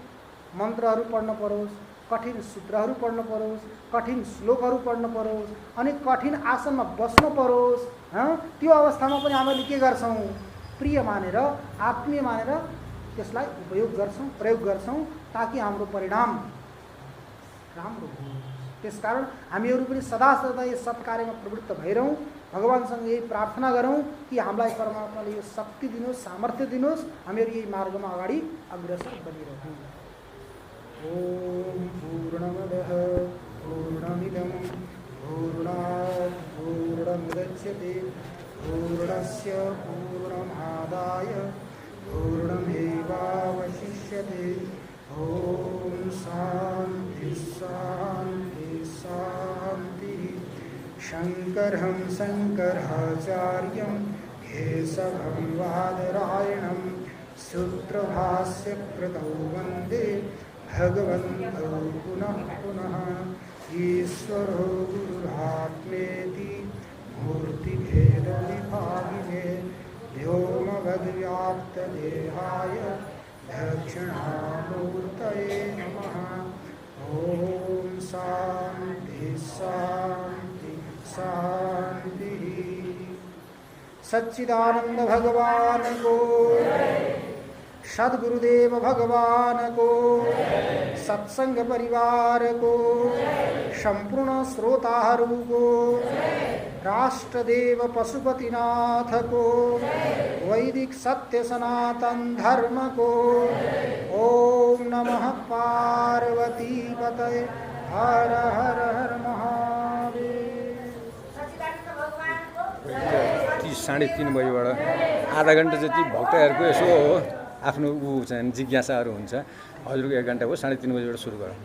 मन्त्रहरू पढ्न परोस्, कठिन सूत्रहरू पढ्न परोस्, कठिन श्लोकहरू पढ्न परोस्, अनि कठिन आसनमा बस्नु परोस्। त्यो अवस्थामा पनि हामीले के गर्छौँ? प्रिय मानेर, आत्मीय मानेर त्यसलाई उपयोग गर्छौँ, प्रयोग गर्छौँ, ताकि हाम्रो परिणाम राम्रो होस्। त्यसकारण हामीहरू पनि सदा सदा यस सत्कार्यमा प्रवृत्त भइरहौँ। भगवानसँग यही प्रार्थना गरौँ कि हामीलाई परमात्माले यो शक्ति दिनुहोस्, सामर्थ्य दिनुहोस्, हामीहरू यही मार्गमा अगाडि अग्रसर बनिरहौँ। ओम पूर्णमदः पूर्णमिदं पूर्णात् पूर्णमुदच्यते पूर्णस्य पूर्णमादाय पूर्णमेवावशिष्यते। ओम शान्ति शान्ति शान्तिः। शङ्करं शङ्कराचार्यं केशवं बादरायणं सूत्रभाष्यकृतौ वन्दे भगवन्तौ पुनः पुनः। ईश्वरो गुरुरात्मेति मूर्तिभेदविभागिने व्योमवद्व्याप्तदेहाय दक्षिणामूर्तये नमः। ओम शान्ति शान्ति शान्तिः। सच्चिदानंद भगवान को, सद्गुरुदेव भगवान को, सत्संग परिवार को, संपूर्ण श्रोताहरू को, राष्ट्रदेव पशुपतिनाथ को, वैदिक सत्य सनातन धर्म को। ओम नमः पार्वती पतये। हर हर हर महादेव। 3 साढे 3 बजेबाट आधा घण्टा जति भक्तहरूको यसो आफ्नो ऊ चाहिँ जिज्ञासाहरू हुन्छ। हजुरको 1 घन्टा हो, 3:30 बजीबाट सुरु गरौँ।